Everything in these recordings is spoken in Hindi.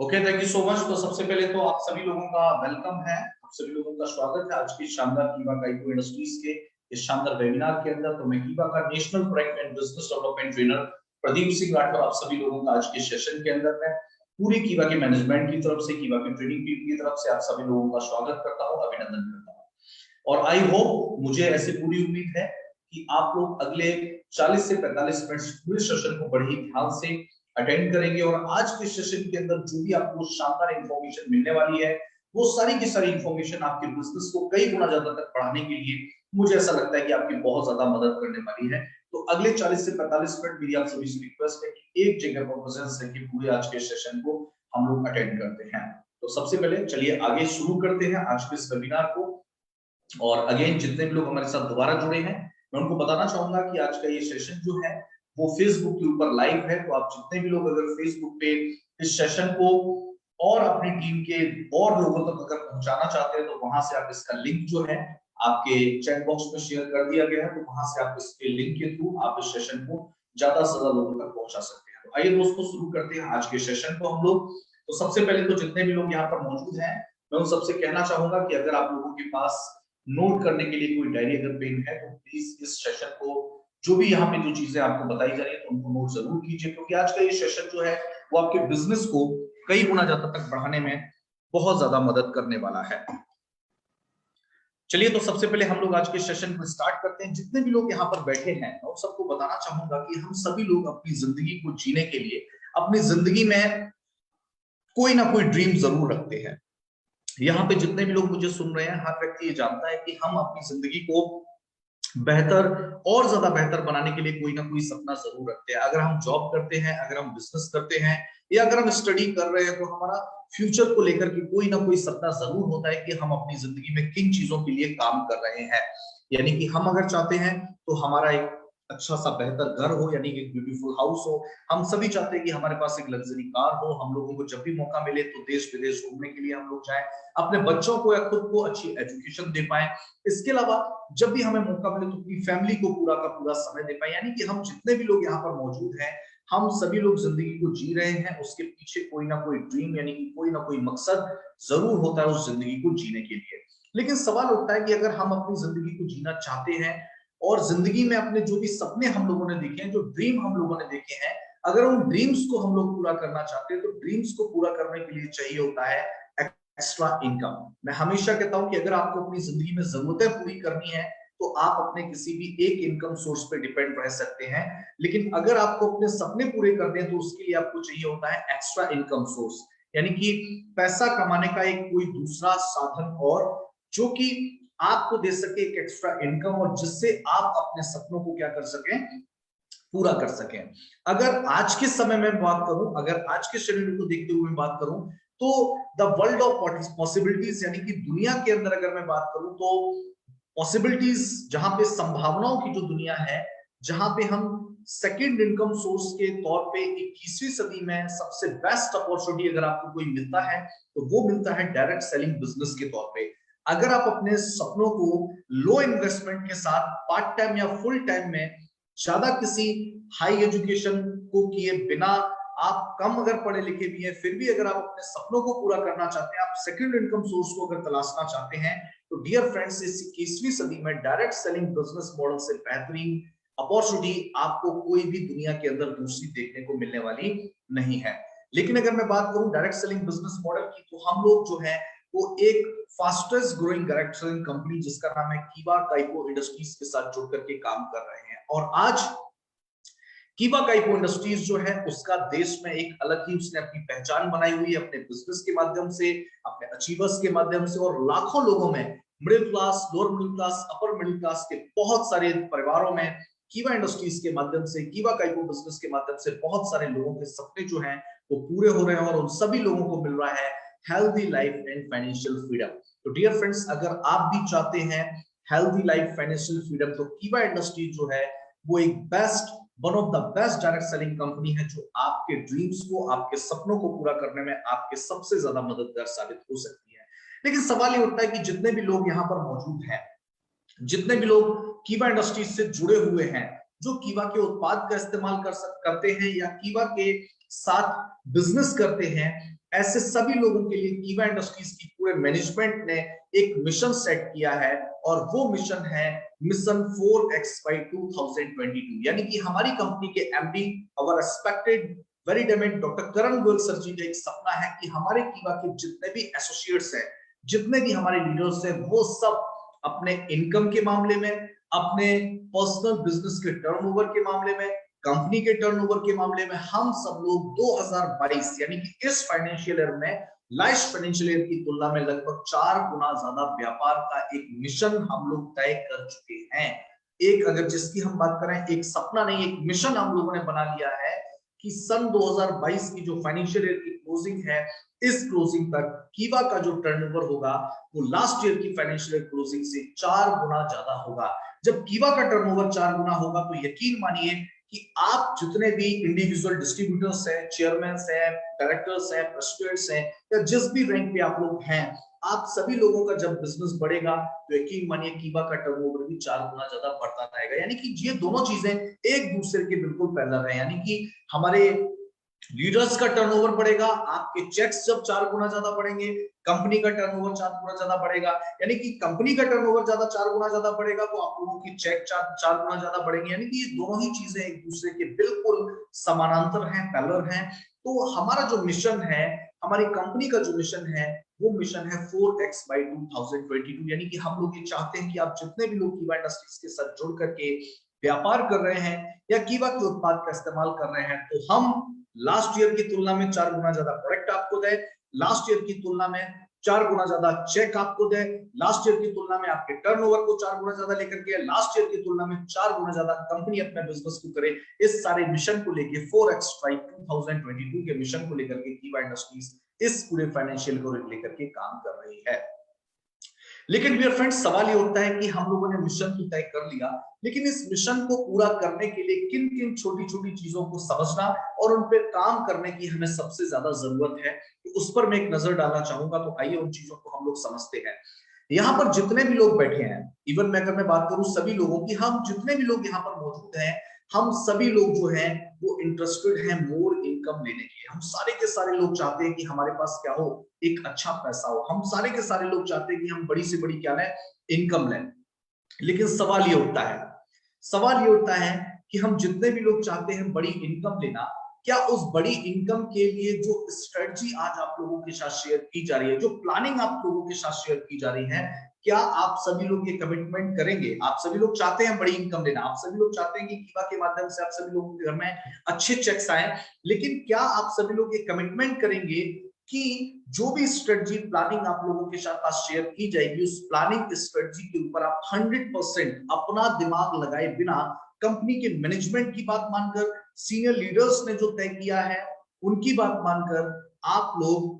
Okay, thank you so much. तो सबसे पहले तो आप सभी लोगों का वेलकम है, आप सभी लोगों का स्वागत है आज की शानदार कीवा काइको इंडस्ट्रीज के इस शानदार वेबिनार के अंदर। तो मैं कीवा का national product and business development trainer Pradeep Singh Rathore आप सभी लोगों का आज के सेशन के अंदर मैं पूरी कीवा की मैनेजमेंट की तरफ से, कीवा की ट्रेनिंग टीम की तरफ से आप सभी लोगों का स्वागत करता हूँ, अभिनंदन करता हूँ। और आई होप, मुझे ऐसी पूरी उम्मीद है कि आप लोग अगले 40 से 45 मिनट पूरे सेशन को बड़े ही ध्यान से अटेंड करेंगे और आज के सेशन के अंदर जो भी आपको शानदार इंफॉर्मेशन मिलने वाली है वो सारी की सारी इंफॉर्मेशन आपके बिजनेस को कई गुना ज्यादा तक बढ़ाने के लिए मुझे ऐसा लगता है कि आपकी बहुत ज्यादा मदद करने वाली है। तो अगले 40 से 45 मिनट मेरी आप सभी से रिक्वेस्ट है कि एक जगह पर प्रेजेंस रखिए, पूरे आज के सेशन को हम लोग अटेंड करते हैं। तो सबसे पहले चलिए आगे शुरू करते हैं आज के इस वेबिनार को। और अगेन, जितने भी लोग हमारे साथ दोबारा जुड़े हैं, मैं उनको बताना चाहूंगा कि आज का ये सेशन जो है वो फेसबुक के ऊपर लाइव है। तो आप जितने भी लोग अगर फेसबुक पे इस सेशन को और अपनी टीम के और लोगों तक अगर पहुंचाना चाहते हैं तो वहां से आप इसका लिंक जो है आपके चैट बॉक्स में शेयर कर दिया गया है। तो वहां से आप इसके लिंक के थ्रू आप इस सेशन को ज्यादा से ज्यादा लोगों तक पहुंचा सकते हैं। तो आइए दोस्तों, शुरू करते हैं आज के सेशन को हम लोग। तो सबसे पहले तो जितने भी लोग यहाँ पर मौजूद हैं, मैं उन सबसे कहना चाहूंगा कि अगर आप लोगों के पास नोट करने के लिए कोई डायरी अगर पेन है तो प्लीज इस सेशन को, जो भी यहाँ पे जो चीजें आपको बताई जा रही है, तो उनको नोट जरूर कीजिए, क्योंकि आज का ये सेशन जो है वो आपके बिजनेस को कई गुना ज्यादा तक बढ़ाने में बहुत ज्यादा मदद करने वाला है। चलिए, तो सबसे पहले हम लोग आज के सेशन को स्टार्ट करते हैं। जितने भी लोग यहाँ पर बैठे हैं, और सबको बताना चाहूंगा कि हम सभी लोग अपनी जिंदगी को जीने के लिए अपनी जिंदगी में कोई ना कोई ड्रीम जरूर रखते हैं। यहाँ पे जितने भी लोग मुझे सुन रहे हैं, हर व्यक्ति ये जानता है कि हम अपनी जिंदगी को बेहतर और ज्यादा बेहतर बनाने के लिए कोई ना कोई सपना जरूर रखते हैं। अगर हम जॉब करते हैं, अगर हम बिजनेस करते हैं, या अगर हम स्टडी कर रहे हैं, तो हमारा फ्यूचर को लेकर के कोई ना कोई सपना जरूर होता है कि हम अपनी जिंदगी में किन चीजों के लिए काम कर रहे हैं। यानी कि हम अगर चाहते हैं तो हमारा एक अच्छा सा बेहतर घर हो, यानी कि एक ब्यूटीफुल हाउस हो। हम सभी चाहते हैं कि हमारे पास एक लग्जरी कार हो। हम लोगों को जब भी मौका मिले तो देश विदेश घूमने के लिए हम लोग जाएं, अपने बच्चों को या खुद को अच्छी एजुकेशन दे पाए। इसके अलावा जब भी हमें मौका मिले तो अपनी फैमिली को पूरा का पूरा समय दे पाए। यानी कि हम जितने भी लोग यहाँ पर मौजूद हैं, हम सभी लोग जिंदगी को जी रहे हैं, उसके पीछे कोई ना कोई ड्रीम, यानी कि कोई ना कोई मकसद जरूर होता है उस जिंदगी को जीने के लिए। लेकिन सवाल उठता है कि अगर हम अपनी जिंदगी को जीना चाहते हैं और जिंदगी में अपने जो भी सपने हम लोगों ने देखे हैं, जो ड्रीम हम लोगों ने देखे हैं, अगर उन ड्रीम्स को हम लोग पूरा करना चाहते हैं, तो ड्रीम्स को पूरा करने के लिए चाहिए होता है एक्स्ट्रा इनकम। मैं हमेशा कहता हूं कि अगर आपको अपनी जिंदगी में जरूरतें पूरी करनी है तो आप अपने किसी भी एक इनकम सोर्स पे डिपेंड रह सकते हैं, लेकिन अगर आपको अपने सपने पूरे करने हैं तो उसके लिए आपको चाहिए होता है एक्स्ट्रा इनकम सोर्स, यानी कि पैसा कमाने का एक कोई दूसरा साधन, और जो कि आपको दे सके एक एक्स्ट्रा इनकम, और जिससे आप अपने सपनों को क्या कर सकें, पूरा कर सकें। अगर आज के समय में बात करूं, अगर आज के शेड्यूल को देखते हुए बात करूं, तो द वर्ल्ड ऑफ पॉसिबिलिटीज, यानी कि दुनिया के अंदर अगर मैं बात करूं तो पॉसिबिलिटीज, जहां पे संभावनाओं की जो दुनिया है, जहां पे हम सेकेंड इनकम सोर्स के तौर पे 21वीं सदी में सबसे बेस्ट अपॉर्चुनिटी अगर आपको कोई मिलता है तो वो मिलता है डायरेक्ट सेलिंग बिजनेस के तौर पे। अगर आप अपने सपनों को लो इन्वेस्टमेंट के साथ पार्ट टाइम या फुल टाइम में, ज्यादा किसी हाई एजुकेशन को किए बिना, आप कम अगर पढ़े लिखे भी हैं, फिर भी अगर आप अपने सपनों को पूरा करना चाहते हैं, आप सेकंड इनकम सोर्स को अगर तलाशना चाहते हैं, तो डियर फ्रेंड्स, इस 21वीं सदी में डायरेक्ट सेलिंग बिजनेस मॉडल से बेहतरीन अपॉर्चुनिटी आपको कोई भी दुनिया के अंदर दूसरी देखने को मिलने वाली नहीं है। लेकिन अगर मैं बात करूं डायरेक्ट सेलिंग बिजनेस मॉडल की, तो हम लोग जो है वो एक fastest growing direct selling company जिसका नाम है कीवा काइको इंडस्ट्रीज के साथ जुड़ करके काम कर रहे हैं। और आज कीवा काइको इंडस्ट्रीज जो है उसका देश में एक अलग ही उसने अपनी पहचान बनाई हुई है, अपने बिजनेस के माध्यम से, अपने अचीवर्स के माध्यम से, और लाखों लोगों में, middle class, lower middle class, upper middle class के बहुत सारे परिवारों में कीवा इंडस्ट्रीज के माध्यम से, कीवा काइको बिजनेस के माध्यम से बहुत सारे लोगों के सपने जो हैं वो पूरे हो रहे हैं, और उन सभी लोगों को मिल रहा है healthy life and financial freedom. तो डियर फ्रेंड्स, अगर आप भी चाहते हैं हेल्दी लाइफ, फाइनेंशियल फ्रीडम, तो कीवा इंडस्ट्रीज जो है वो एक best, one of the best direct selling company है, जो आपके ड्रीम्स को, आपके सपनों को पूरा करने में आपके सबसे ज्यादा मददगार साबित हो सकती है। लेकिन सवाल ये उठता है कि जितने भी लोग यहाँ पर मौजूद हैं, जितने भी लोग कीवा इंडस्ट्रीज से जुड़े हुए हैं, जो कीवा के उत्पाद का इस्तेमाल करते हैं या कीवा के साथ बिजनेस करते हैं, ऐसे सभी लोगों के लिए कीवा इंडस्ट्रीज की पूरे मैनेजमेंट ने एक मिशन सेट किया है, और वो मिशन है मिशन 4x by 2022। यानी कि हमारी कंपनी के एमडी और रेस्पेक्टेड वेरी डेमेंट डॉक्टर करण गोयल सर जी का एक सपना है कि हमारे कीवा के जितने भी एसोसिएट्स हैं, जितने भी हमारे लीडर्स हैं, वो सब अपने इनकम के मामले में, अपने पर्सनल बिजनेस के टर्नओवर के मामले में, कंपनी के टर्नओवर के मामले में, हम सब लोग 2022 यानी कि इस फाइनेंशियल ईयर में लास्ट फाइनेंशियल ईयर की तुलना में लगभग 4 गुना ज्यादा व्यापार का एक मिशन हम लोग तय कर चुके हैं। एक अगर जिसकी हम बात करें, एक सपना नहीं, एक मिशन हम लोगों ने बना लिया है कि सन 2022 की जो फाइनेंशियल ईयर की क्लोजिंग है, इस क्लोजिंग तक कीवा का जो टर्नओवर होगा वो लास्ट ईयर की फाइनेंशियल ईयर क्लोजिंग से 4 गुना ज्यादा होगा। जब कीवा का टर्नओवर 4 गुना होगा तो यकीन मानिए कि आप जितने भी इंडिविजुअल डिस्ट्रीब्यूटर्स हैं, चेयरमैन हैं, डायरेक्टर्स हैं, प्रेसिडेंट्स हैं, या जिस भी रैंक पे आप लोग हैं, आप सभी लोगों का जब बिजनेस बढ़ेगा तो यकीन मानिए कीवा का टर्नओवर भी 4 गुना ज्यादा बढ़ता जाएगा। यानी कि ये दोनों चीजें एक दूसरे के बिल्कुल पैरेलल है। यानी कि हमारे लीडर्स का टर्नओवर बढ़ेगा, आपके चेक्स जब 4 गुना ज्यादा बढ़ेंगे, कंपनी का टर्नओवर 4 गुना ज्यादा बढ़ेगा। यानी कि कंपनी का टर्नओवर 4 गुना ज्यादा बढ़ेगा तो आप लोगों की चेक 4 गुना ज्यादा बढ़ेंगे। यानी कि ये दोनों ही चीजें एक दूसरे के बिल्कुल समानांतर हैं, पैरेलल हैं। तो हमारा जो मिशन है, हमारी कंपनी का जो मिशन है, वो मिशन है 4x by 2022। यानी कि हम लोग ये चाहते हैं कि आप जितने भी लोग कीवा इंडस्ट्रीज के साथ जुड़ करके व्यापार कर रहे हैं या कीवा के उत्पाद का इस्तेमाल कर रहे हैं, तो हम लास्ट ईयर की तुलना में 4 गुना ज्यादा प्रोडक्ट आपको दे, लास्ट ईयर की तुलना में 4 गुना ज्यादा चेक आपको दे, लास्ट ईयर की तुलना में आपके टर्नओवर को 4 गुना ज्यादा लेकर के, लास्ट ईयर की तुलना में 4 गुना ज्यादा कंपनी अपने बिजनेस को करे। इस सारे मिशन को लेके 4x by 2022 के मिशन को लेकर के कीवा इंडस्ट्रीज इस पूरे फाइनेंशियल को लेकर के काम कर रही है। लेकिन डियर फ्रेंड्स, सवाल ये उठता है कि हम लोगों ने मिशन तो तय कर लिया, लेकिन इस मिशन को पूरा करने के लिए किन किन छोटी छोटी चीजों को समझना और उन पर काम करने की हमें सबसे ज्यादा जरूरत है, उस पर मैं एक नजर डालना चाहूंगा। तो आइए उन चीजों को हम लोग समझते हैं। यहाँ पर जितने भी लोग बैठे हैं, इवन मैं अगर मैं बात करूं सभी लोगों की, हम जितने भी लोग यहाँ पर मौजूद हैं, हम सभी लोग जो हैं वो इंटरेस्टेड हैं मोर इनकम लेने के लिए। हम सारे के सारे लोग चाहते हैं कि हमारे पास क्या हो, एक अच्छा पैसा हो। हम सारे के सारे लोग चाहते हैं कि हम बड़ी से बड़ी क्या लें, इनकम लें। लेकिन सवाल ये उठता है कि हम जितने भी लोग चाहते हैं बड़ी इनकम लेना, क्या उस बड़ी इनकम के लिए जो स्ट्रेटजी आज आप लोगों के साथ शेयर की जा रही है, जो प्लानिंग आप लोगों के साथ शेयर की जा रही है, क्या आप सभी लोग ये कमिटमेंट करेंगे? आप सभी लोग चाहते हैं बड़ी इनकम लेना, आप सभी लोग चाहते हैं कि कीवा के माध्यम से आप सभी लोगों के घर में अच्छे चेक्स आए, लेकिन क्या आप सभी लोग ये कमिटमेंट करेंगे कि जो भी स्ट्रेटजी प्लानिंग आप लोगों के साथ शेयर की जाएगी, उस प्लानिंग स्ट्रेटजी के ऊपर आप 100% अपना दिमाग लगाए बिना, कंपनी के मैनेजमेंट की बात मानकर, सीनियर लीडर्स ने जो तय किया है उनकी बात मानकर, आप लोग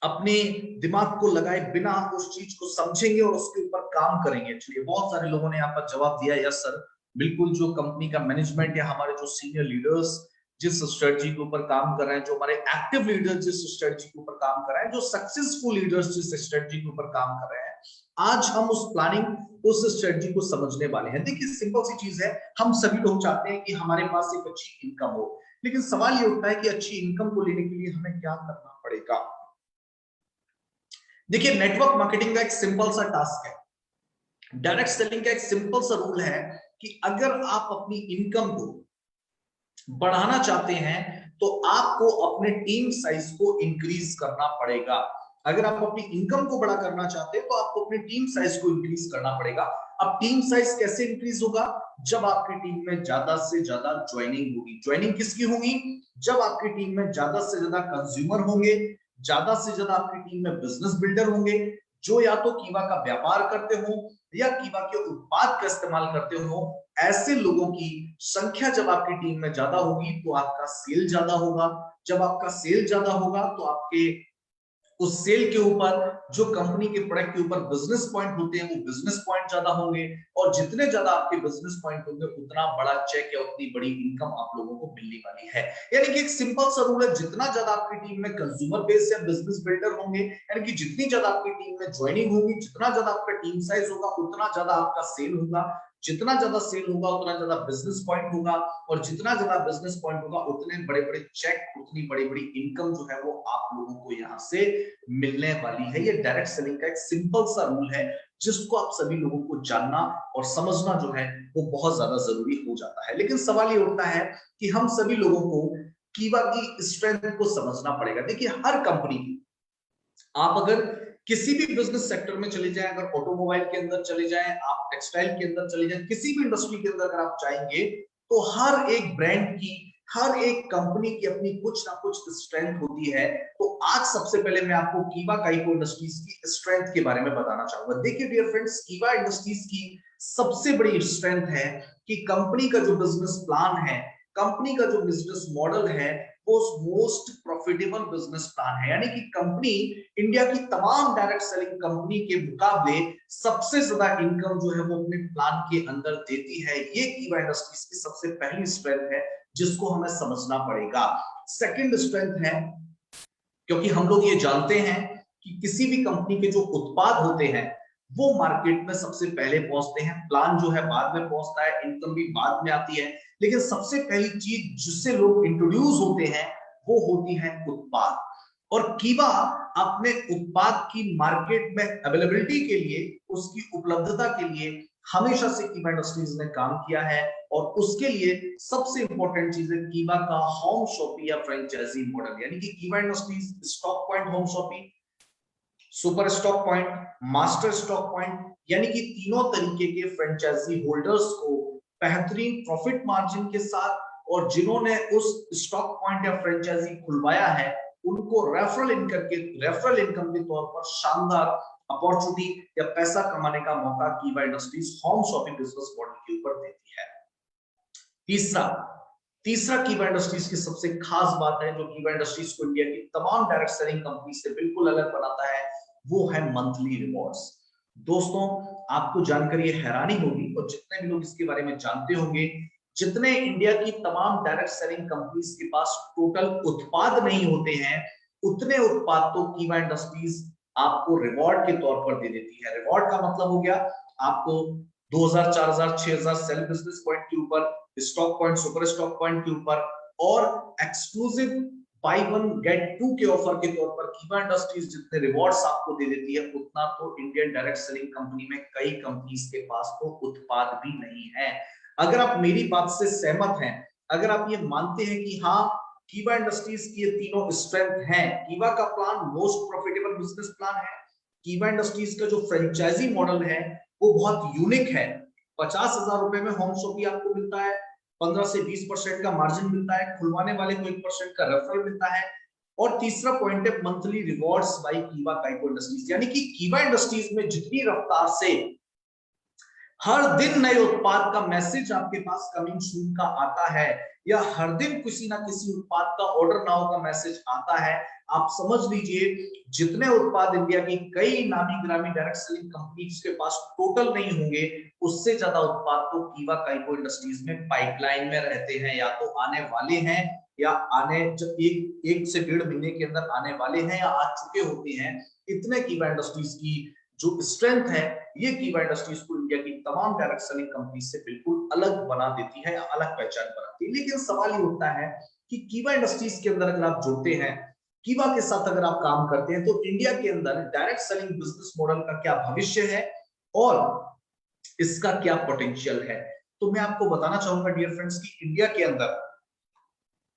अपने दिमाग को लगाए बिना उस चीज को समझेंगे और उसके ऊपर काम करेंगे? चलिए, बहुत सारे लोगों ने यहाँ पर जवाब दिया, यस सर, बिल्कुल। जो कंपनी का मैनेजमेंट या हमारे जो सीनियर लीडर्स जिस स्ट्रेटजी के ऊपर काम कर रहे हैं, जो हमारे एक्टिव लीडर्स जिस स्ट्रेटजी के ऊपर काम कर रहे हैं, जो सक्सेसफुल लीडर्स जिस स्ट्रेटजी के ऊपर काम कर रहे हैं, आज हम उस प्लानिंग, उस स्ट्रेटजी को समझने वाले हैं। देखिए, सिंपल सी चीज है, हम सभी लोग चाहते हैं कि हमारे पास एक अच्छी इनकम हो, लेकिन सवाल ये उठता है कि अच्छी इनकम को लेने के लिए हमें क्या करना पड़ेगा। देखिए, नेटवर्क मार्केटिंग का एक सिंपल सा टास्क है, डायरेक्ट सेलिंग का एक सिंपल सा रूल है कि अगर आप अपनी इनकम को बढ़ाना चाहते हैं तो आपको अपने टीम साइज को इंक्रीज करना पड़ेगा। अगर आप अपनी इनकम को बड़ा करना चाहते हैं तो आपको अपनी टीम साइज को इंक्रीज करना पड़ेगा। अब टीम साइज कैसे इंक्रीज होगा? जब आपकी टीम में ज्यादा से ज्यादा ज्वाइनिंग होगी। ज्वाइनिंग किसकी होगी? जब आपकी टीम में ज्यादा से ज्यादा कंज्यूमर होंगे, ज्यादा से ज्यादा आपकी टीम में बिजनेस बिल्डर होंगे, जो या तो कीवा का व्यापार करते हो या कीवा के उत्पाद का इस्तेमाल करते हो। ऐसे लोगों की संख्या जब आपकी टीम में ज्यादा होगी तो आपका सेल ज्यादा होगा। जब आपका सेल ज्यादा होगा तो आपके उस सेल के ऊपर जो कंपनी के प्रोडक्ट के ऊपर बिजनेस पॉइंट होते हैं वो बिजनेस पॉइंट ज्यादा होंगे, और जितने ज्यादा आपके बिजनेस पॉइंट होंगे उतना बड़ा चेक या उतनी बड़ी इनकम आप लोगों को मिलने वाली है। यानी कि एक सिंपल सा रूल है, जितना ज्यादा आपकी टीम में कंज्यूमर बेस या बिजनेस बिल्डर होंगे, यानी कि जितनी ज्यादा आपकी टीम में ज्वाइनिंग होगी, जितना ज्यादा आपका टीम साइज होगा, उतना ज्यादा आपका सेल होगा। जितना ज्यादा सेल होगा उतना ज्यादा बिजनेस पॉइंट होगा, और जितना ज्यादा बिजनेस पॉइंट होगा उतने बड़े बड़े चेक, उतनी बड़ी बड़ी इनकम जो है वो आप लोगों को यहाँ से मिलने वाली है। ये डायरेक्ट सेलिंग का एक सिंपल सा रूल है जिसको आप सभी लोगों को जानना और समझना जो है वो बहुत ज्यादा जरूरी हो जाता है। लेकिन सवाल ये उठता है कि हम सभी लोगों को कीवा की स्ट्रेंथ को समझना पड़ेगा। देखिए, हर कंपनी की, आप अगर किसी भी बिजनेस सेक्टर में चले जाएं, अगर ऑटोमोबाइल के अंदर चले जाएं, आप टेक्सटाइल के अंदर चले जाएं, किसी भी इंडस्ट्री के अंदर अगर आप जाएंगे तो हर एक ब्रांड की, हर एक कंपनी की अपनी कुछ ना कुछ स्ट्रेंथ होती है। तो आज सबसे पहले मैं आपको कीवा काइको इंडस्ट्रीज की स्ट्रेंथ के बारे में बताना चाहूंगा। देखिए डियर फ्रेंड्स, कीवा इंडस्ट्रीज की सबसे बड़ी स्ट्रेंथ है कि कंपनी का जो बिजनेस प्लान है, कंपनी का जो बिजनेस मॉडल है, वो मोस्ट प्रॉफिटेबल बिजनेस प्लान है। यानी कि कंपनी इंडिया की तमाम डायरेक्ट सेलिंग कंपनी के मुकाबले सबसे ज्यादा इनकम जो है वो अपने प्लान के अंदर देती है। ये कीवा इंडस्ट्रीज की सबसे पहली स्ट्रेंथ है जिसको हमें समझना पड़ेगा। सेकंड स्ट्रेंथ है, क्योंकि हम लोग ये जानते हैं कि किसी भी कंपनी के जो उत्पाद होते हैं वो मार्केट में सबसे पहले पहुंचते हैं, प्लान जो है बाद में पहुंचता है, इनकम भी बाद में आती है, लेकिन सबसे पहली चीज जिससे लोग इंट्रोड्यूस होते हैं वो होती है उत्पाद। और कीवा अपने उत्पाद की मार्केट में अवेलेबिलिटी के लिए, उसकी उपलब्धता के लिए हमेशा से कीवा इंडस्ट्रीज ने काम किया है। और उसके लिए सबसे इंपॉर्टेंट चीज है कीवा का होम शॉपी या फ्रेंचाइजी मॉडल। यानी कि Keeva industries stock point home shoppe, super stock point, master stock point, यानी कि तीनों तरीके के फ्रेंचाइजी होल्डर्स को बेहतरीन प्रॉफिट मार्जिन के साथ, और जिन्होंने उस स्टॉक पॉइंट या फ्रेंचाइजी खुलवाया है उनको रेफरल इनकम के तौर पर शानदार अपॉर्चुनिटी या पैसा कमाने का मौका कीवा industries home shopping business model के ऊपर देती है। तीसरा कीवा इंडस्ट्रीज की सबसे खास बात है जो कीवा इंडस्ट्रीज को इंडिया की तमाम डायरेक्ट सेलिंग कंपनी से बिल्कुल अलग बनाता है, वो है मंथली रिवॉर्ड्स। दोस्तों, आपको जानकर ये हैरानी होगी, और जितने भी लोग इसके बारे में जानते होंगे, जितने इंडिया की तमाम डायरेक्ट सेलिंग कंपनीज के पास टोटल उत्पाद नहीं होते हैं, उतने उत्पाद तो कीवा इंडस्ट्रीज आपको रिवॉर्ड के तौर पर दे देती है। रिवॉर्ड का मतलब हो गया आपको 2000, 4000, 6000 सेल बिजनेस पॉइंट के ऊपर, stock point, super stock point के ऊपर, और exclusive buy one get two के ऑफर के तौर पर कीवा इंडस्ट्रीज जितने रिवॉर्ड्स आपको दे देती है, उतना तो इंडियन डायरेक्ट सेलिंग कंपनी में कई कंपनीज के पास तो उत्पाद भी नहीं है। अगर आप मेरी बात से सहमत हैं, अगर आप ये मानते हैं कि हाँ कीवा इंडस्ट्रीज की ये तीनों स्ट्रेंथ हैं, कीवा का plan most profitable business plan है, कीवा इंडस्ट्रीज का जो फ्रेंचाइजी मॉडल है वो बहुत यूनिक है, 50,000 रुपए में होम शॉपी आपको मिलता है, 15 से 20% का मार्जिन मिलता है, खुलवाने वाले को 1% का रेफरल मिलता है, और तीसरा पॉइंट है मंथली रिवॉर्ड्स बाय कीवा काइको इंडस्ट्रीज। यानी कि कीवा इंडस्ट्रीज में जितनी रफ्तार से हर दिन नए उत्पाद का मैसेज आपके पास कमिंग सून का आता है, या हर दिन किसी ना किसी उत्पाद का ऑर्डर नाउ का मैसेज आता है, आप समझ लीजिए जितने उत्पाद इंडिया की कई नामी ग्रामी डायरेक्ट सेलिंग कंपनीज के पास टोटल नहीं होंगे, उससे ज्यादा उत्पाद तो कीवा काइको इंडस्ट्रीज में पाइपलाइन में रहते हैं, या तो आने वाले हैं, या आने जब एक से 1.5 महीने के अंदर आने वाले हैं, या आ चुके होते हैं। इतने कीवा इंडस्ट्रीज की जो स्ट्रेंथ है, ये कीवा इंडस्ट्रीज को इंडिया की तमाम डायरेक्ट सेलिंग कंपनी से बिल्कुल अलग बना देती है, या अलग पहचान बनाती है। लेकिन सवाल ये उठता है कि कीवा इंडस्ट्रीज के अंदर अगर आप जुड़ते हैं, कीवा के साथ अगर आप काम करते हैं, तो इंडिया के अंदर डायरेक्ट सेलिंग बिजनेस मॉडल का क्या भविष्य है और इसका क्या पोटेंशियल है। तो मैं आपको बताना चाहूंगा डियर फ्रेंड्स कि इंडिया के अंदर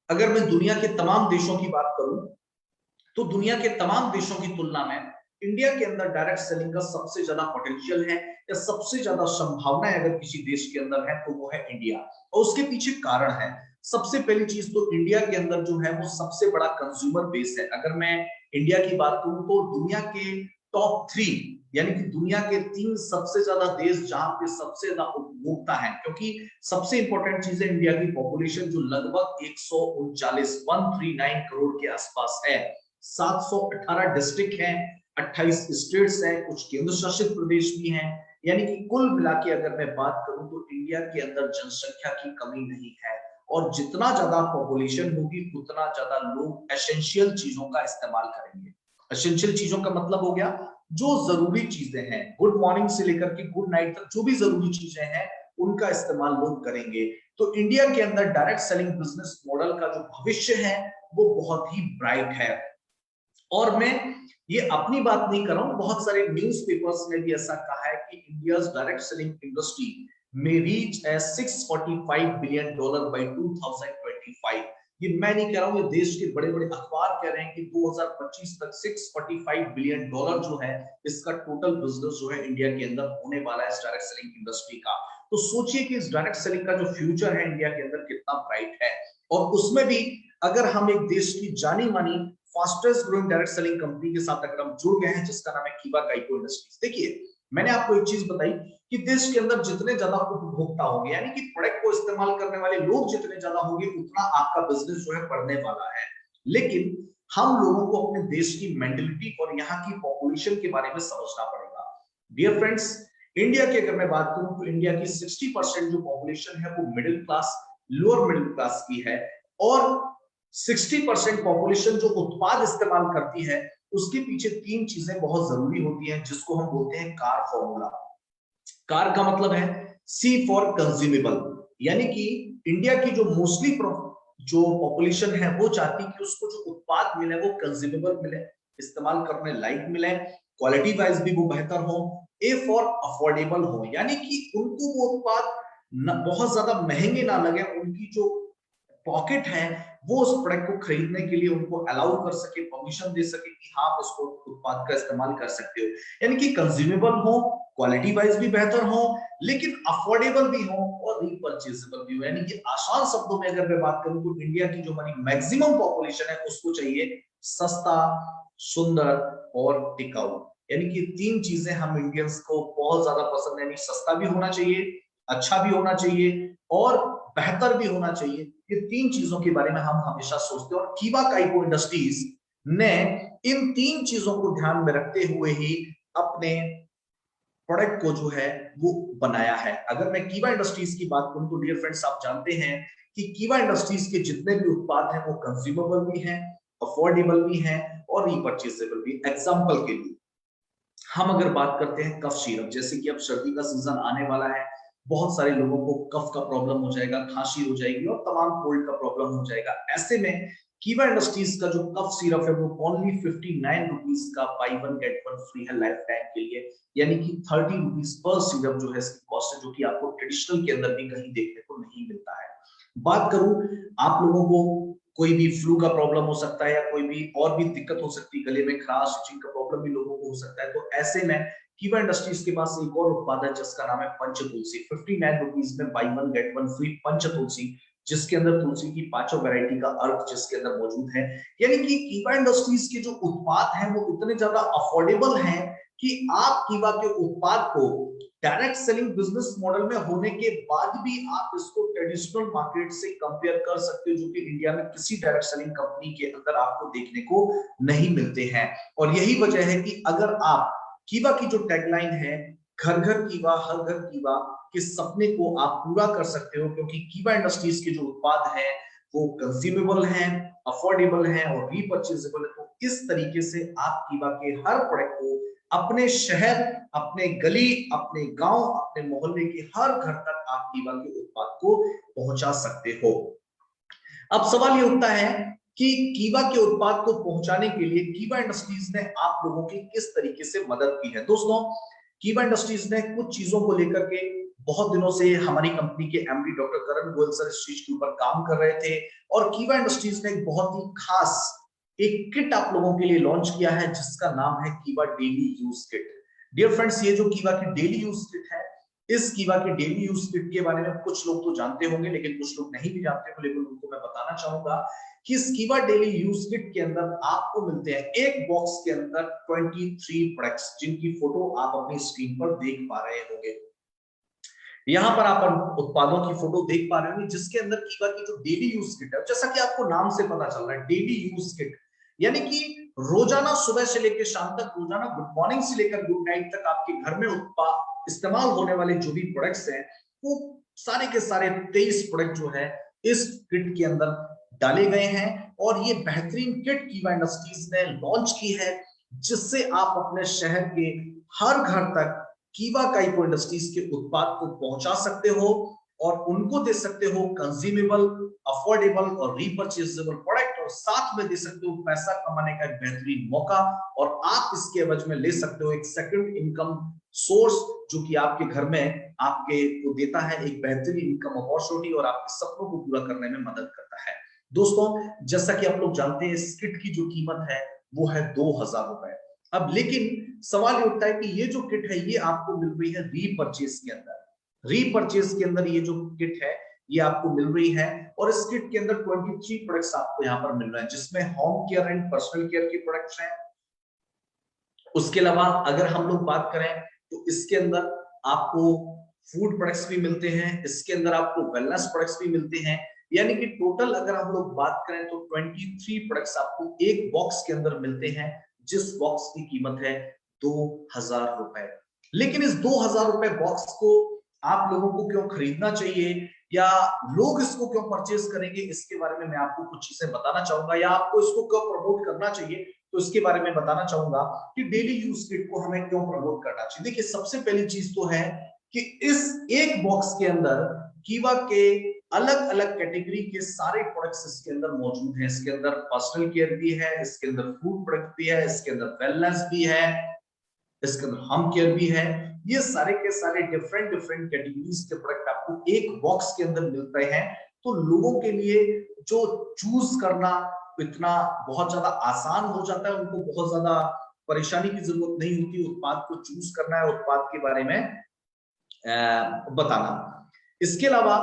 अगर मैं दुनिया के तमाम देशों की बात करूं, तो दुनिया के तमाम देशों की तुलना में इंडिया के अंदर डायरेक्ट सेलिंग का सबसे ज्यादा पोटेंशियल है, या सबसे ज्यादा संभावनाएं अगर किसी देश के अंदर है तो वो है इंडिया। और उसके पीछे कारण है। सबसे पहली चीज तो इंडिया के अंदर जो है वो सबसे बड़ा कंज्यूमर बेस है। अगर मैं इंडिया की बात करूं तो दुनिया के टॉप 3, यानी कि दुनिया के 3 सबसे ज्यादा देश जहां पे सबसे ज्यादा उपभोक्ता है, क्योंकि सबसे इंपॉर्टेंट चीज है इंडिया की पॉपुलेशन जो लगभग 139 करोड़ के आसपास है, 718 डिस्ट्रिक्ट हैं, 28 स्टेट्स हैं, कुछ केंद्र शासित प्रदेश भी हैं। यानी कि कुल मिला के अगर मैं बात करूं तो इंडिया के अंदर जनसंख्या की कमी नहीं है, और जितना ज्यादा पॉपुलेशन होगी उतना ज्यादा लोग एसेंशियल चीजों का इस्तेमाल करेंगे। एसेंशियल चीजों का मतलब हो गया जो जरूरी चीजें हैं, गुड मॉर्निंग से लेकर के गुड नाइट तक जो भी जरूरी चीजें हैं उनका इस्तेमाल लोग करेंगे। तो इंडिया के अंदर डायरेक्ट सेलिंग बिजनेस मॉडल का जो भविष्य है वो बहुत ही ब्राइट है। और मैं ये अपनी बात नहीं कर रहा हूं, बहुत सारे न्यूज़पेपर्स ने भी ऐसा कहा है कि इंडियाज डायरेक्ट सेलिंग इंडस्ट्री में रीच एज $645 बिलियन बाय 2025। ये मैं नहीं कह रहा हूं, ये देश के बड़े बड़े अखबार कह रहे हैं कि 2025 तक $645 बिलियन जो है इसका टोटल बिजनेस जो है इंडिया के अंदर होने वाला है इस डायरेक्ट सेलिंग इंडस्ट्री का। तो सोचिए कि इस डायरेक्ट सेलिंग का जो फ्यूचर है इंडिया के अंदर कितना ब्राइट है। और उसमें भी अगर हम एक देश की जानी मानी fastest growing direct selling company के साथ अगर हम जुड़ गए हैं जिसका नाम है कीवा काइको इंडस्ट्रीज। देखिए मैंने आपको एक चीज बताई कि देश के अंदर जितने ज्यादा उपभोक्ता होंगे यानी कि प्रोडक्ट को इस्तेमाल करने वाले लोग जितने ज्यादा होंगे उतना आपका बिजनेस जो है बढ़ने वाला है। लेकिन हम लोगों को अपने देश की मेंटलिटी और यहाँ की पॉपुलेशन के बारे में समझना पड़ेगा। डियर फ्रेंड्स, इंडिया की अगर मैं बात करूं तो इंडिया की 60% जो पॉपुलेशन है वो middle class, lower middle class की है। और 60% पॉपुलेशन जो उत्पाद इस्तेमाल करती है उसके पीछे तीन चीजें बहुत जरूरी होती हैं जिसको हम बोलते हैं कार फॉर्मूला। कार का मतलब है सी फॉर कंज्यूमेबल, यानी कि इंडिया की जो मोस्टली जो पॉपुलेशन है वो चाहती है कि उसको जो उत्पाद मिले वो कंज्यूमेबल मिले, इस्तेमाल करने लायक मिले, क्वालिटी वाइज भी वो बेहतर हो, ए फॉर अफोर्डेबल हो, यानी कि उनको वो उत्पाद बहुत ज्यादा महंगे ना लगे, उनकी जो पॉकेट है वो उस प्रोडक्ट को खरीदने के लिए उनको अलाउ कर सके, परमिशन दे सके कि हाँ आप उसको उत्पाद का इस्तेमाल कर सकते हो। यानी कि कंज्यूमेबल हो, क्वालिटी वाइज भी बेहतर हो, लेकिन अफोर्डेबल भी हो और रीपर्चेजेबल भी हो। यानी कि आसान शब्दों में अगर मैं बात करूं तो इंडिया की जो हमारी मैक्सिमम पॉपुलेशन है उसको चाहिए सस्ता, सुंदर और टिकाऊ। यानी कि तीन चीजें हम इंडियंस को बहुत ज्यादा पसंद है, यानी सस्ता भी होना चाहिए, अच्छा भी होना चाहिए और बेहतर भी होना चाहिए। ये तीन चीजों के बारे में हम हमेशा सोचते हैं और कीवा काइको इंडस्ट्रीज ने इन तीन चीजों को ध्यान में रखते हुए ही अपने प्रोडक्ट को जो है वो बनाया है। अगर मैं कीवा इंडस्ट्रीज की बात करूं तो डियर फ्रेंड्स आप जानते हैं कि कीवा इंडस्ट्रीज के जितने भी उत्पाद हैं वो कंज्यूमेबल भी हैं, अफोर्डेबल भी हैं और रीपर्चेजेबल भी। एग्जांपल के लिए हम अगर बात करते हैं कफ सिरप, जैसे कि अब सर्दी का सीजन आने वाला है, बहुत सारे लोगों को कफ का प्रॉब्लम हो जाएगा, खांसी हो जाएगी और तमाम कोल्ड का प्रॉब्लम हो जाएगा। ऐसे में कीवा इंडस्ट्रीज का जो कफ सिरप है वो ओनली 59 रुपीज का by one get one free है लाइफ टाइम के लिए, यानी कि 30 रुपीज पर सिरप जो है इसकी कॉस्ट है, जो कि आपको ट्रेडिशनल के अंदर भी कहीं देखने को नहीं मिलता है। बात करूं आप लोगों को कोई भी फ्लू का प्रॉब्लम हो सकता है या कोई भी और भी दिक्कत हो सकती है, गले में खराश, स्टिचिंग का प्रॉब्लम भी लोगों को हो सकता है, तो ऐसे में कीवा इंडस्ट्रीज के पास एक और उत्पाद है जिसका नाम है पंच तुलसी। 59 रुपीज में buy one get one free Panch Tulsi, जिसके अंदर तुलसी की पांचों वैरायटी का अर्क जिसके अंदर मौजूद है। यानी कि कीवा इंडस्ट्रीज के जो उत्पाद हैं वो इतने ज्यादा अफोर्डेबल हैं कि आप कीवा के उत्पाद को डायरेक्ट सेलिंग बिजनेस मॉडल में होने के बाद भी आप इसको ट्रेडिशनल मार्केट से कंपेयर कर सकते हो, जो कि इंडिया में किसी डायरेक्ट सेलिंग कंपनी के अंदर आपको देखने को नहीं मिलते हैं। और यही वजह है कि अगर आप कीवा की जो टैगलाइन है घर घर कीवा हर घर कीवा के सपने को आप पूरा कर सकते हो, क्योंकि कीवा इंडस्ट्रीज के जो उत्पाद हैं वो कंज्यूमेबल हैं, अफोर्डेबल हैं और रीपर्चेजेबल है। तो इस तरीके से आप कीवा के हर प्रोडक्ट को अपने शहर, अपने गली, अपने गांव, अपने मोहल्ले के हर घर तक आप कीवा के उत्पाद को पहुंचा सकते हो। अब सवाल ये उठता है कि कीवा के उत्पाद को पहुंचाने के लिए कीवा इंडस्ट्रीज ने आप लोगों की किस तरीके से मदद की है। दोस्तों, कीवा इंडस्ट्रीज ने कुछ चीजों को लेकर के बहुत दिनों से हमारी कंपनी के एमडी डॉक्टर करण गोयल सर इस चीज के ऊपर काम कर रहे थे और कीवा इंडस्ट्रीज ने एक बहुत ही खास एक किट आप लोगों के लिए लॉन्च किया है जिसका नाम है Keeva daily use kit. Dear friends, ये जो कीवा की डेली यूज किट है, इस कीवा की डेली यूज किट के बारे में कुछ लोग तो जानते होंगे लेकिन कुछ लोग नहीं भी जानते होंगे, लेकिन उनको मैं बताना चाहूंगा कि इस कीवा डेली यूज किट के अंदर आपको मिलते हैं एक बॉक्स के अंदर 23 प्रोडक्ट्स, जिनकी फोटो आप अपनी स्क्रीन पर देख पा रहे होंगे। यहां पर आप उत्पादों की फोटो देख पा रहे होंगे जिसके अंदर कीवा की जो डेली यूज किट है, जैसा कि आपको नाम से पता चल रहा है डेली यूज किट, यानी कि रोजाना सुबह से लेकर शाम तक, रोजाना गुड मॉर्निंग से लेकर गुड नाइट तक आपके घर में इस्तेमाल होने वाले जो भी प्रोडक्ट्स हैं वो सारे के सारे 23 प्रोडक्ट जो है इस किट के अंदर डाले गए हैं। और ये बेहतरीन किट कीवा इंडस्ट्रीज ने लॉन्च की है जिससे आप अपने शहर के हर घर तक कीवा काइको इंडस्ट्रीज के उत्पाद को पहुंचा सकते हो और उनको दे सकते हो कंज्यूमेबल, अफोर्डेबल और रीपर्चेजेबल प्रोडक्ट, और साथ में दे सकते हो पैसा कमाने का एक बेहतरीन मौका, और आप इसके एवज में ले सकते हो एक सेकंड इनकम सोर्स जो कि आपके घर में आपके को देता है एक बेहतरीन इनकम अपॉर्चुनिटी और आपके सपनों को पूरा करने में मदद करता है। दोस्तों, जैसा कि आप लोग जानते हैं, इस किट की जो कीमत है वो है 2000 रुपए। अब लेकिन सवाल ये उठता है कि ये जो किट है ये आपको मिल रही है रीपर्चेज के अंदर। रीपर्चेज के अंदर ये जो किट है ये आपको मिल रही है, और इस किट के अंदर 23 प्रोडक्ट्स आपको यहाँ पर मिल रहे हैं, जिसमें home care and personal care के प्रोडक्ट्स हैं। उसके अलावा अगर हम लोग बात करें तो इसके अंदर आपको फूड प्रोडक्ट्स भी मिलते हैं, इसके अंदर आपको वेलनेस प्रोडक्ट्स भी मिलते हैं, यानी कि टोटल अगर हम लोग बात करें तो 23 प्रोडक्ट्स आपको एक बॉक्स के अंदर मिलते हैं, जिस बॉक्स की कीमत है 2000 रुपए। लेकिन इस 2000 रुपए बॉक्स को आप लोगों को क्यों खरीदना चाहिए या लोग इसको क्यों परचेज करेंगे, इसके बारे में मैं आपको कुछ चीजें बताना चाहूंगा, या आपको इसको क्यों प्रमोट करना चाहिए तो इसके बारे में बताना चाहूंगा कि डेली यूज किट को हमें क्यों प्रमोट करना चाहिए। देखिए, सबसे पहली चीज तो है कि इस एक बॉक्स के अंदर कीवा के अलग अलग कैटेगरी के सारे प्रोडक्ट्स इसके अंदर मौजूद हैं। इसके अंदर पर्सनल केयर भी है, इसके अंदर फूड प्रोडक्ट भी है, इसके अंदर वेलनेस भी है, इसके अंदर होम केयर भी है। ये सारे के सारे डिफरेंट डिफरेंट कैटेगरीज के प्रोडक्ट आपको एक बॉक्स के अंदर मिलते हैं। तो लोगों के लिए जो चूज करना इतना बहुत ज्यादा आसान हो जाता है, उनको बहुत ज्यादा परेशानी की जरूरत नहीं होती उत्पाद को चूज करना है, उत्पाद के बारे में बताना। इसके अलावा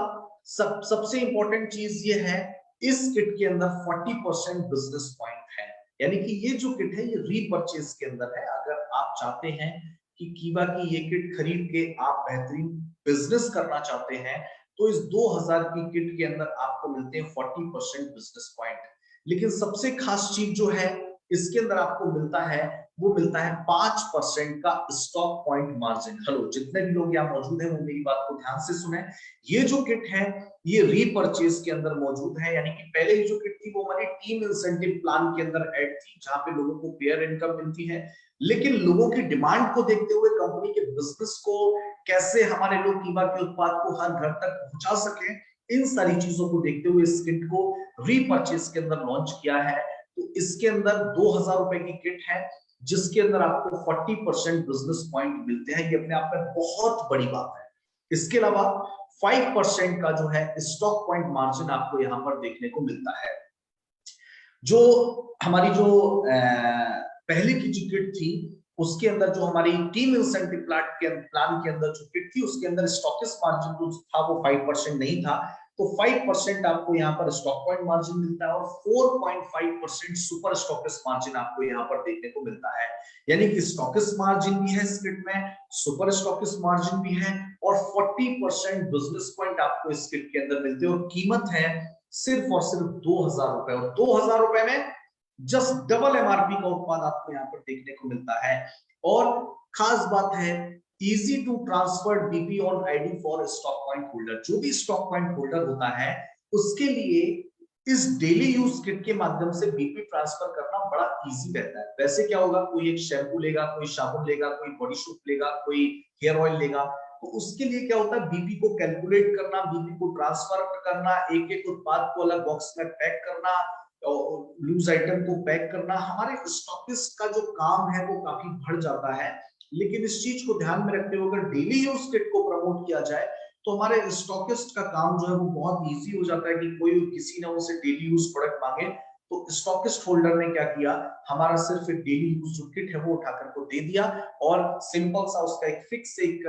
सबसे इंपॉर्टेंट चीज ये है, इस किट के अंदर 40% बिजनेस पॉइंट है, यानी कि ये जो किट है ये रीपर्चेज के अंदर है। अगर आप चाहते हैं कि कीवा की ये किट खरीद के आप बेहतरीन बिजनेस करना चाहते हैं तो इस 2000 की किट के अंदर आपको मिलते हैं 40% बिजनेस पॉइंट। लेकिन सबसे खास चीज जो है इसके अंदर आपको मिलता है वो मिलता है 5% का स्टॉक पॉइंट मार्जिन। हेलो, जितने भी लोग यहाँ मौजूद हैं वो मेरी बात को ध्यान से सुने। ये जो किट है ये रीपर्चेज के अंदर मौजूद है, यानी कि पहले जो किट थी वो हमारी टीम इंसेंटिव प्लान के अंदर ऐड थी, जहां पे लोगों को पेयर इनकम मिलती है। लेकिन लोगों की डिमांड को देखते हुए, कंपनी के बिजनेस को कैसे हमारे लोग कीवा के उत्पाद को हर घर तक पहुंचा सके, इन सारी चीजों को देखते हुए इस किट को रीपर्चेज के अंदर लॉन्च किया है। तो इसके अंदर 2000 रुपए की किट है जिसके अंदर आपको 40% बिजनेस पॉइंट मिलते हैं। ये अपने आप में बहुत बड़ी बात है। इसके अलावा 5% का जो है स्टॉक पॉइंट मार्जिन आपको यहां पर देखने को मिलता है। जो हमारी जो पहले की जो किट थी उसके अंदर जो हमारी टीम इंसेंटिव प्लान के अंदर जो किट थी उसके अंदर स्टॉकिस्ट मार्जिन जो था वो 5% नहीं था, तो 5% आपको यहाँ पर स्टॉक पॉइंट मार्जिन मिलता है और 4.5% सुपर स्टॉकिस्ट मार्जिन आपको यहाँ पर देखने को मिलता है। यानी कि स्टॉकिस्ट मार्जिन भी है इस किट में, सुपर स्टॉकिस्ट मार्जिन भी है और 40% बिजनेस पॉइंट आपको इस किट के अंदर मिलते हैं। और कीमत है सिर्फ और सिर्फ 2000 रुपए, और 2000 रुपए में जस्ट डबल एमआरपी का उत्पाद आपको यहाँ पर देखने को मिलता है। और खास बात है, easy to transfer BP on ID for stock point holder. जो भी स्टॉक पॉइंट होल्डर होता है उसके लिए इस डेली यूज किट के माध्यम से बीपी ट्रांसफर करना बड़ा इजी रहता है। वैसे क्या होगा, कोई एक शैम्पू लेगा, कोई साबुन लेगा, कोई बॉडी सोप लेगा, कोई हेयर ऑयल लेगा, तो उसके लिए क्या होता है बीपी को कैलकुलेट करना, बीपी को ट्रांसफर करना, एक एक उत्पाद को अलग बॉक्स में पैक करना, लूज आइटम को पैक करना, हमारे स्टॉकिस्ट का जो काम है वो काफी बढ़ जाता है। लेकिन इस चीज को ध्यान में रखते हुए अगर डेली यूज किट को प्रमोट किया जाए तो हमारे स्टॉकिस्ट का काम जो है वो बहुत इजी हो जाता है कि कोई किसी ने उनसे डेली यूज प्रोडक्ट मांगे तो स्टॉकिस्ट होल्डर ने क्या किया, हमारा सिर्फ एक डेली यूज जो किट है वो उठाकर को दे दिया और सिंपल सा उसका एक फिक्स एक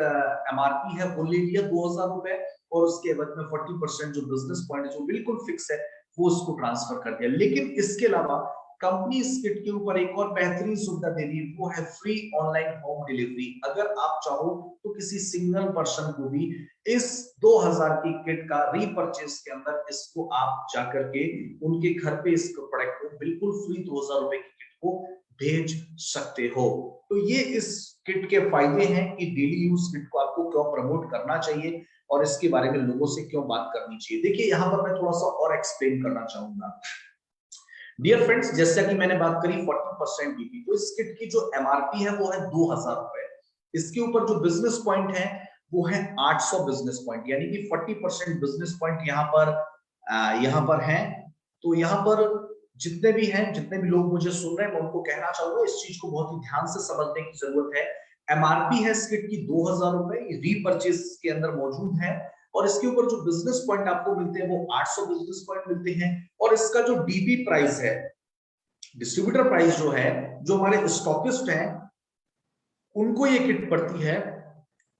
एमआरपी है वो ले लिया 2000 रुपए, और उसके बाद में 40% जो बिजनेस पॉइंट जो बिल्कुल फिक्स है वो उसको ट्रांसफर कर दिया। लेकिन इसके अलावा कंपनी इस किट के ऊपर एक और बेहतरीन सुविधा दे रही है, वो है फ्री ऑनलाइन होम डिलीवरी। अगर आप चाहो तो किसी सिंगल पर्सन को भी इस 2000 की किट का रीपरचेज के अंदर इसको आप जाकर के उनके घर पे इस प्रोडक्ट को बिल्कुल फ्री 2000 रुपए की किट को भेज सकते हो। तो ये इस किट के फायदे हैं कि डेली यूज किट को आपको क्यों प्रमोट करना चाहिए और इसके बारे में लोगों से क्यों बात करनी चाहिए। देखिए, यहाँ पर मैं थोड़ा सा और एक्सप्लेन करना चाहूंगा। डियर फ्रेंड्स, जैसा कि मैंने बात करी 40% बीपी, तो इस किट की जो एमआरपी है वो है 2000 रुपए। इसके ऊपर जो बिजनेस पॉइंट है वो है 800 बिजनेस पॉइंट, यानी कि 40% बिजनेस पॉइंट यहाँ पर हैं। तो यहाँ पर जितने भी लोग मुझे सुन रहे हैं, मैं उनको कहना चाहूंगा इस चीज को बहुत ही ध्यान से समझने की जरूरत है। एमआरपी है इस किट की 2000 रुपए, रीपर्चेज के अंदर मौजूद है, और इसके ऊपर जो बिजनेस पॉइंट आपको मिलते हैं वो 800 बिजनेस पॉइंट मिलते हैं। और इसका जो डीपी प्राइस है, डिस्ट्रीब्यूटर प्राइस जो है, जो हमारे स्टॉकिस्ट हैं उनको ये किट पड़ती है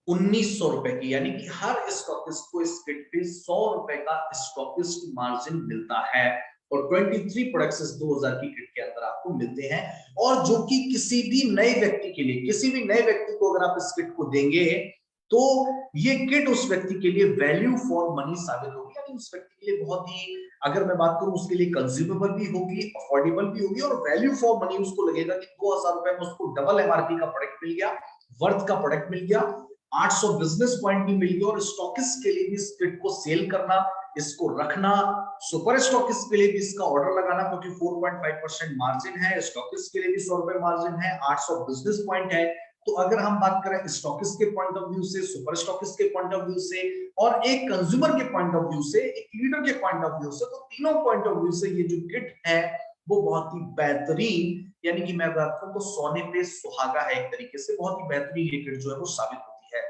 1900 रुपए की, यानी कि हर स्टॉकिस्ट को इस किट पे 100 रुपए का स्टॉकिस्ट मार्जिन मिलता है। और 23 प्रोडक्ट्स इस 2000 की किट के अंदर आपको मिलते हैं, और जो कि किसी भी नए व्यक्ति को अगर आप इस किट को देंगे तो ये किट उस व्यक्ति के लिए वैल्यू फॉर मनी साबित होगी, यानी उस व्यक्ति के लिए बहुत ही, अगर मैं बात करूं, उसके लिए कंज्यूमेबल भी होगी, अफोर्डेबल भी होगी, और वैल्यू फॉर मनी उसको लगेगा कि 2000 रुपए में उसको डबल एमआरपी का प्रोडक्ट मिल गया, वर्थ का प्रोडक्ट मिल गया, 800 बिजनेस पॉइंट भी मिल गया। और स्टॉकिस्ट के लिए भी इस किट को सेल करना, इसको रखना, सुपर स्टॉकिस्ट के लिए भी इसका ऑर्डर लगाना, क्योंकि 4.5% मार्जिन है, स्टॉकिस्ट के लिए भी 100 रुपए मार्जिन है, 800 बिजनेस पॉइंट है। तो अगर हम बात करें स्टॉकिस्ट के पॉइंट ऑफ व्यू से, सुपर स्टॉकिस्ट के पॉइंट ऑफ व्यू से, और एक कंज्यूमर के पॉइंट ऑफ व्यू से, एक लीडर के पॉइंट ऑफ व्यू से, तो तीनों पॉइंट ऑफ व्यू से ये जो किट है वो बहुत ही बेहतरीन, यानी कि मैं बात करूं तो सोने पे सुहागा है, एक तरीके से बहुत ही बेहतरीन ये किट जो है वो साबित होती है।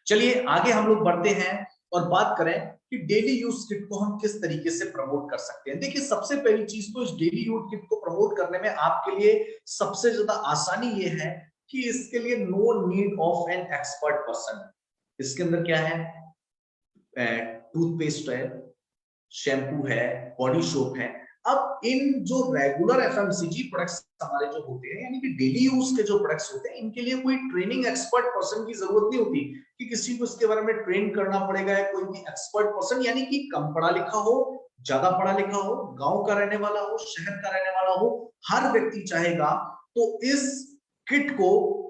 चलिए आगे हम लोग बढ़ते हैं और बात करें कि डेली यूज किट को हम किस तरीके से प्रमोट कर सकते हैं। देखिए, सबसे पहली चीज तो इस डेली यूज किट को प्रमोट करने में आपके लिए सबसे ज्यादा आसानी ये है कि इसके लिए no need of an expert person. इसके अंदर क्या है, टूथपेस्ट है, शैम्पू है, बॉडी सोप है। अब इन जो रेगुलर एफएमसीजी प्रोडक्ट्स हमारे जो होते हैं, यानी कि डेली यूज के जो प्रोडक्ट्स होते हैं, इनके लिए कोई ट्रेनिंग एक्सपर्ट पर्सन की जरूरत नहीं होती कि किसी को इसके बारे में ट्रेन करना पड़ेगा, या कोई भी एक्सपर्ट पर्सन, यानी कि कम पढ़ा लिखा हो, ज्यादा पढ़ा लिखा हो, गांव का रहने वाला हो, शहर का रहने वाला हो, हर व्यक्ति चाहेगा तो इस किट को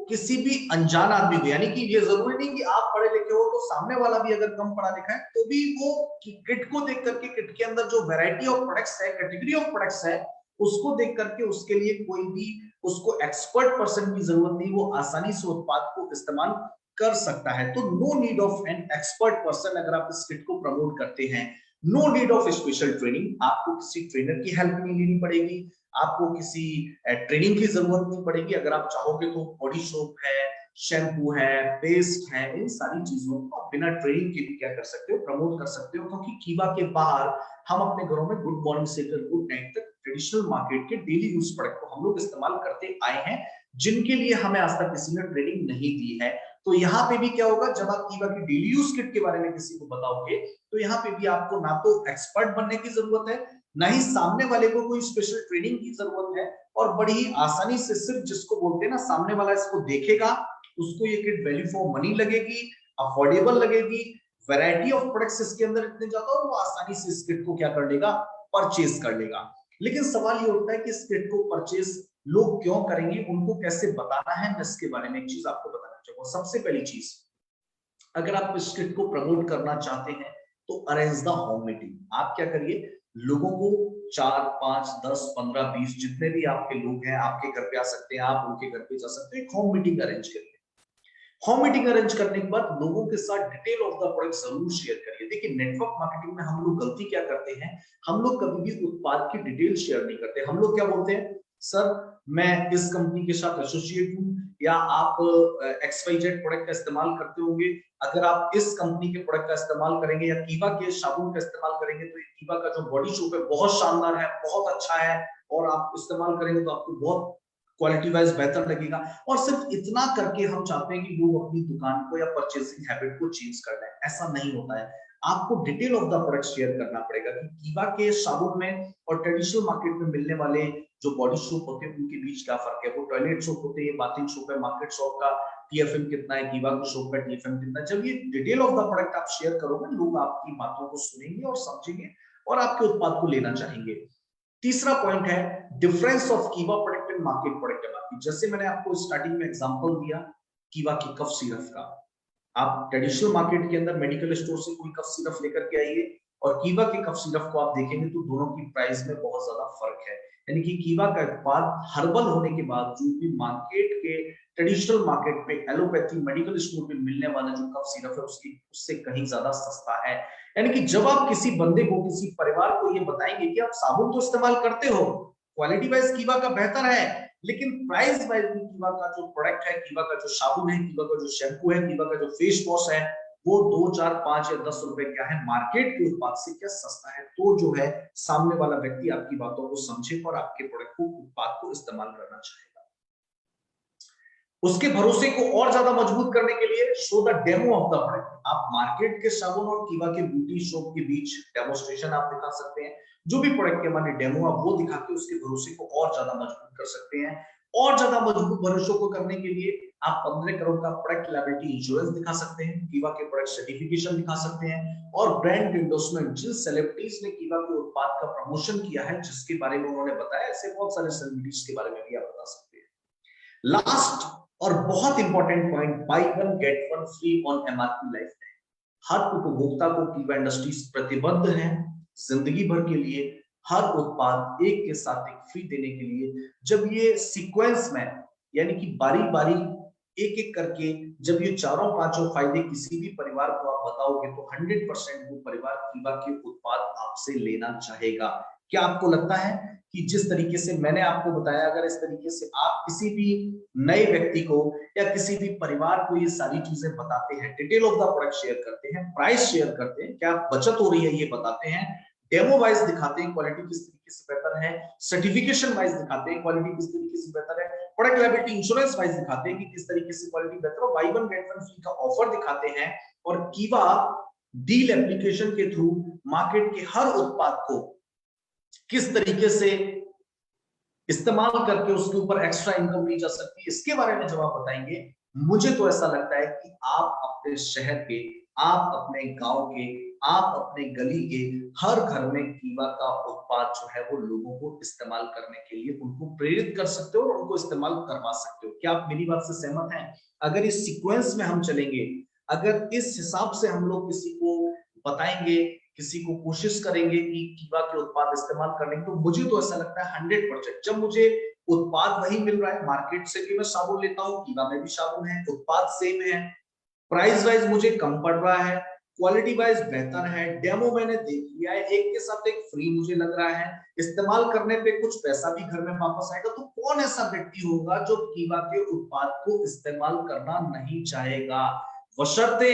किसी भी अनजान आदमी को, यानी कि ये जरूरी नहीं कि आप पढ़े लिखे हो तो सामने वाला भी अगर कम पढ़ा लिखा है तो भी वो किट को देख करके, किट के अंदर जो वैरायटी ऑफ प्रोडक्ट्स है, कैटेगरी ऑफ प्रोडक्ट्स है, उसको देख करके उसके लिए कोई भी उसको एक्सपर्ट पर्सन की जरूरत नहीं, वो आसानी से उत्पाद को इस्तेमाल कर सकता है। तो no need of an expert person अगर आप इस किट को प्रमोट करते हैं। No need of special training, आपको किसी ट्रेनर की हेल्प नहीं लेनी पड़ेगी, आपको किसी ट्रेनिंग की जरूरत नहीं पड़ेगी। अगर आप चाहोगे तो बॉडी सोप है, शैम्पू है, पेस्ट है, इन सारी चीजों को आप बिना ट्रेनिंग के भी क्या कर सकते हो, प्रमोट कर सकते हो। क्योंकि कीवा के बाहर हम अपने घरों में गुड मॉर्निंग से लेकर गुड नाइट तक ट्रेडिशनल मार्केट के डेली यूज प्रोडक्ट को हम लोग इस्तेमाल करते आए हैं, जिनके लिए हमें आज तक किसी ने ट्रेनिंग नहीं दी है। तो यहाँ पे भी क्या होगा, जब आप कीवा की डेली यूज किट के बारे में किसी को बताओगे तो यहाँ पे भी आपको ना तो एक्सपर्ट बनने की जरूरत है, ना ही सामने वाले को कोई स्पेशल ट्रेनिंग की जरूरत है, और बड़ी ही आसानी से सिर्फ जिसको बोलते हैं ना, सामने वाला इसको देखेगा, उसको ये किट वैल्यू फॉर मनी लगेगी, अफोर्डेबल लगेगी, वैरायटी ऑफ प्रोडक्ट्स इसके अंदर इतने ज्यादा, और वो आसानी से इस किट को क्या कर लेगा, परचेज कर लेगा। लेकिन सवाल ये उठता है कि इस किट को परचेज लोग क्यों करेंगे, उनको कैसे बताना है। मैं इसके बारे में एक चीज आपको बताना चाहूंगा। सबसे पहली चीज, अगर आप इस किट को प्रमोट करना चाहते हैं तो अरेंज द होम मीटिंग। आप क्या करिए, लोगों को 4, 5, 10, 15, 20 जितने भी आपके लोग हैं आपके घर पे आ सकते हैं, आप उनके घर पे जा सकते हैं, एक होम मीटिंग अरेंज करिए। होम मीटिंग अरेंज करने के बाद लोगों के साथ डिटेल ऑफ द प्रोडक्ट जरूर शेयर करिए। देखिए, नेटवर्क मार्केटिंग में हम लोग गलती क्या करते हैं, हम लोग कभी भी उत्पाद की डिटेल शेयर नहीं करते। हम लोग क्या बोलते हैं, सर मैं इस कंपनी के साथ एसोसिएट हूं, या आप XYZ प्रोडक्ट का इस्तेमाल करते होंगे, अगर आप इस कंपनी के प्रोडक्ट का इस्तेमाल करेंगे या कीवा के साबुन का इस्तेमाल करेंगे तो ये कीवा का जो बॉडी सोप है बहुत शानदार है, बहुत अच्छा है, और आप इस्तेमाल करेंगे तो आपको बहुत क्वालिटी वाइज बेहतर लगेगा। और सिर्फ इतना करके हम चाहते हैं कि लोग अपनी दुकान को या परचेसिंग हैबिट को चेंज कर लें, ऐसा नहीं होता है। आपको detail of the product share करना पड़ेगा कि कीवा के साबुन में और ट्रेडिशनल मार्केट में मिलने वाले जो बॉडी सोप होते हैं उनके बीच क्या फर्क है, वो टॉयलेट सोप होते हैं, बाथिंग सोप है, मार्केट सोप का TFM कितना है, कीवा के सोप का TFM कितना है। जब ये डिटेल ऑफ द प्रोडक्ट आप शेयर करोगे, लोग आपकी बातों को सुनेंगे और समझेंगे और आपके उत्पाद को लेना चाहेंगे। तीसरा पॉइंट है डिफरेंस ऑफ कीवा product and market product MRP. जैसे मैंने आपको स्टार्टिंग में एग्जांपल दिया कीवा की कफ सिरप का, आप ट्रेडिशनल मार्केट के अंदर मेडिकल स्टोर से कोई कफ सिरप लेकर के आइए और कीवा के कफ सिरप को आप देखेंगे तो दोनों की प्राइस में बहुत ज्यादा फर्क है। यानी कि कीवा का उत्पाद हर्बल होने के बाद जो भी मार्केट के ट्रेडिशनल मार्केट पे एलोपैथी मेडिकल स्टोर पे मिलने वाला जो कफ सिरप है उससे कहीं ज्यादा सस्ता है। यानी कि जब आप किसी बंदे को, किसी परिवार को ये बताएंगे कि आप साबुन तो इस्तेमाल करते हो, क्वालिटी वाइज कीवा का बेहतर है, लेकिन प्राइस वाइज भी कीवा का जो प्रोडक्ट है, कीवा का जो साबुन है, कीवा का जो शैम्पू है, कीवा का जो फेस वॉश है, वो 2, 4, 5 या 10 रुपए क्या है, मार्केट के उत्पाद से क्या सस्ता है, तो जो है सामने वाला व्यक्ति आपकी बातों को समझे और आपके प्रोडक्ट को, उत्पाद को इस्तेमाल करना चाहेगा। उसके भरोसे को और ज्यादा मजबूत करने के लिए show the demo of the product. आप मार्केट के साबुन और कीवा के ब्यूटी शॉप के बीच डेमोस्ट्रेशन आप दिखा सकते हैं। जो भी प्रोडक्ट के हमारे डेमो आप वो दिखा के उसके भरोसे को और ज्यादा मजबूत कर सकते हैं। और ज्यादा मजबूत भरोसे को करने के लिए आप 15 करोड़ का प्रोडक्ट लायबिलिटी इंश्योरेंस दिखा सकते हैं, कीवा के प्रोडक्ट सर्टिफिकेशन दिखा सकते हैं, और ब्रांड एंडोर्समेंट, जिन सेलिब्रिटीज ने कीवा के उत्पाद का प्रमोशन किया है, जिसके बारे में उन्होंने बताया, ऐसे बहुत सारे सेलिब्रिटीज के बारे में भी आप बता सकते हैं। लास्ट और बहुत important point, buy one get one free on MRP lifetime. हर उपभोक्ता को कीवा इंडस्ट्रीज प्रतिबद्ध है जिंदगी भर के लिए हर उत्पाद एक के साथ एक फ्री देने के लिए। जब ये सीक्वेंस में, यानी कि बारी बारी एक एक करके जब ये चारों पांचों फायदे किसी भी परिवार को आप बताओगे तो 100% वो परिवार कीवा के उत्पाद आपसे लेना चाहेगा। क्या आपको लगता है कि जिस तरीके से मैंने आपको बताया, अगर इस तरीके से आप किसी भी नए व्यक्ति को या किसी भी परिवार को ये सारी चीजें बताते हैं, detail of the product share करते हैं, प्राइस शेयर करते हैं, क्या बचत हो रही है ये बताते हैं, डेमो वाइज दिखाते हैं क्वालिटी किस तरीके से बेहतर है, सर्टिफिकेशन वाइज दिखाते हैं क्वालिटी किस तरीके से बेहतर है, प्रोडक्ट लायबिलिटी इंश्योरेंस वाइज दिखाते हैं कि किस तरीके से क्वालिटी बेहतर है, bye one get one free का ऑफर दिखाते हैं, और कीवा डील एप्लीकेशन के थ्रू मार्केट के हर उत्पाद को किस तरीके से इस्तेमाल करके उसके ऊपर एक्स्ट्रा इनकम ली जा सकती है, इसके बारे में जब आप बताएंगे, मुझे तो ऐसा लगता है कि आप अपने शहर के, आप अपने गांव के, आप अपने गली के हर घर में कीवा का उत्पाद जो है वो लोगों को इस्तेमाल करने के लिए उनको प्रेरित कर सकते हो और उनको इस्तेमाल करवा सकते हो। क्या आप मेरी बात से सहमत हैं? अगर इस सीक्वेंस में हम चलेंगे, अगर इस हिसाब से हम लोग किसी को बताएंगे, किसी को कोशिश करेंगे कि कीवा के उत्पाद इस्तेमाल करने की, तो मुझे तो ऐसा लगता है 100%। जब मुझे उत्पाद वही मिल रहा है, मार्केट से भी मैं साबुन लेता हूँ, कीवा में भी साबुन है, उत्पाद सेम है, प्राइस वाइज मुझे कम पड़ रहा है, क्वालिटी वाइज बेहतर है, डेमो मैंने देख लिया है, एक के साथ एक फ्री मुझे लग रहा है, इस्तेमाल करने पे कुछ पैसा भी घर में वापस आएगा, तो कौन ऐसा व्यक्ति होगा जो कीवा के उत्पाद को इस्तेमाल करना नहीं चाहेगा? बशर्ते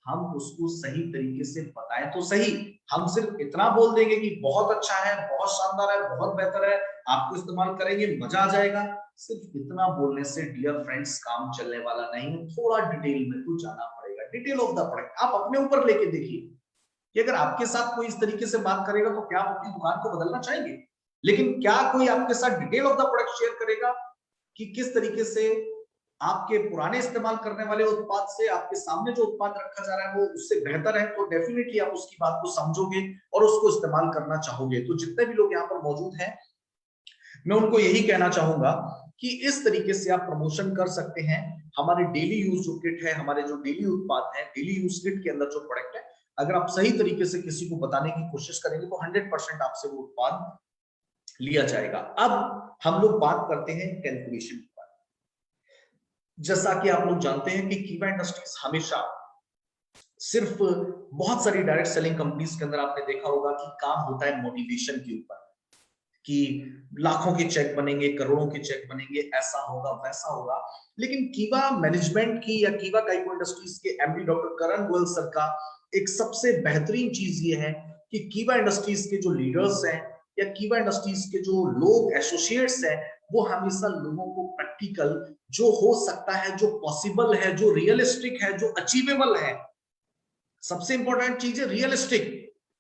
हम उसको सही तरीके से बताएं तो सही। हम सिर्फ इतना बोल देंगे कि बहुत अच्छा है, बहुत शानदार है, बहुत बेहतर है, आपको इस्तेमाल करेंगे मजा आ जाएगा, सिर्फ इतना बोलने से डियर फ्रेंड्स काम चलने वाला नहीं है। थोड़ा डिटेल में तो जाना पड़ेगा। डिटेल ऑफ द प्रोडक्ट आप अपने ऊपर लेके देखिए कि अगर आपके साथ कोई इस तरीके से बात करेगा तो क्या आप अपनी दुकान को बदलना चाहेंगे? लेकिन क्या कोई आपके साथ detail of the product share करेगा कि किस तरीके से आपके पुराने इस्तेमाल करने वाले उत्पाद से आपके सामने जो उत्पाद रखा जा रहा है वो उससे बेहतर है, तो डेफिनेटली आप उसकी बात को समझोगे और उसको इस्तेमाल करना चाहोगे। तो जितने भी लोग यहाँ पर मौजूद हैं, मैं उनको यही कहना चाहूंगा कि इस तरीके से आप प्रमोशन कर सकते हैं। हमारे डेली यूज जो किट है, हमारे जो डेली उत्पाद है, डेली यूज किट के अंदर जो प्रोडक्ट है, अगर आप सही तरीके से किसी को बताने की कोशिश करेंगे तो 100% आपसे वो उत्पाद लिया जाएगा। अब हम लोग बात करते हैं कैलकुलेशन की। जैसा कि आप लोग जानते हैं कि कीवा इंडस्ट्रीज हमेशा सिर्फ, बहुत सारी डायरेक्ट सेलिंग कंपनीज के अंदर आपने देखा होगा कि काम होता है मोटिवेशन के ऊपर, कि लाखों के चेक बनेंगे, करोड़ों के चेक बनेंगे, ऐसा होगा वैसा होगा। लेकिन कीवा मैनेजमेंट की या कीवा काइको इंडस्ट्रीज के एमडी डॉक्टर करण गोयल सर का एक सबसे बेहतरीन चीज ये है कि कीवा इंडस्ट्रीज के जो लीडर्स हैं या कीवा इंडस्ट्रीज के जो लोग एसोसिएट्स हैं, वो हमेशा लोगों को प्रैक्टिकल, जो हो सकता है, जो पॉसिबल है, जो रियलिस्टिक है, जो अचीवेबल है, सबसे इंपॉर्टेंट चीज है रियलिस्टिक,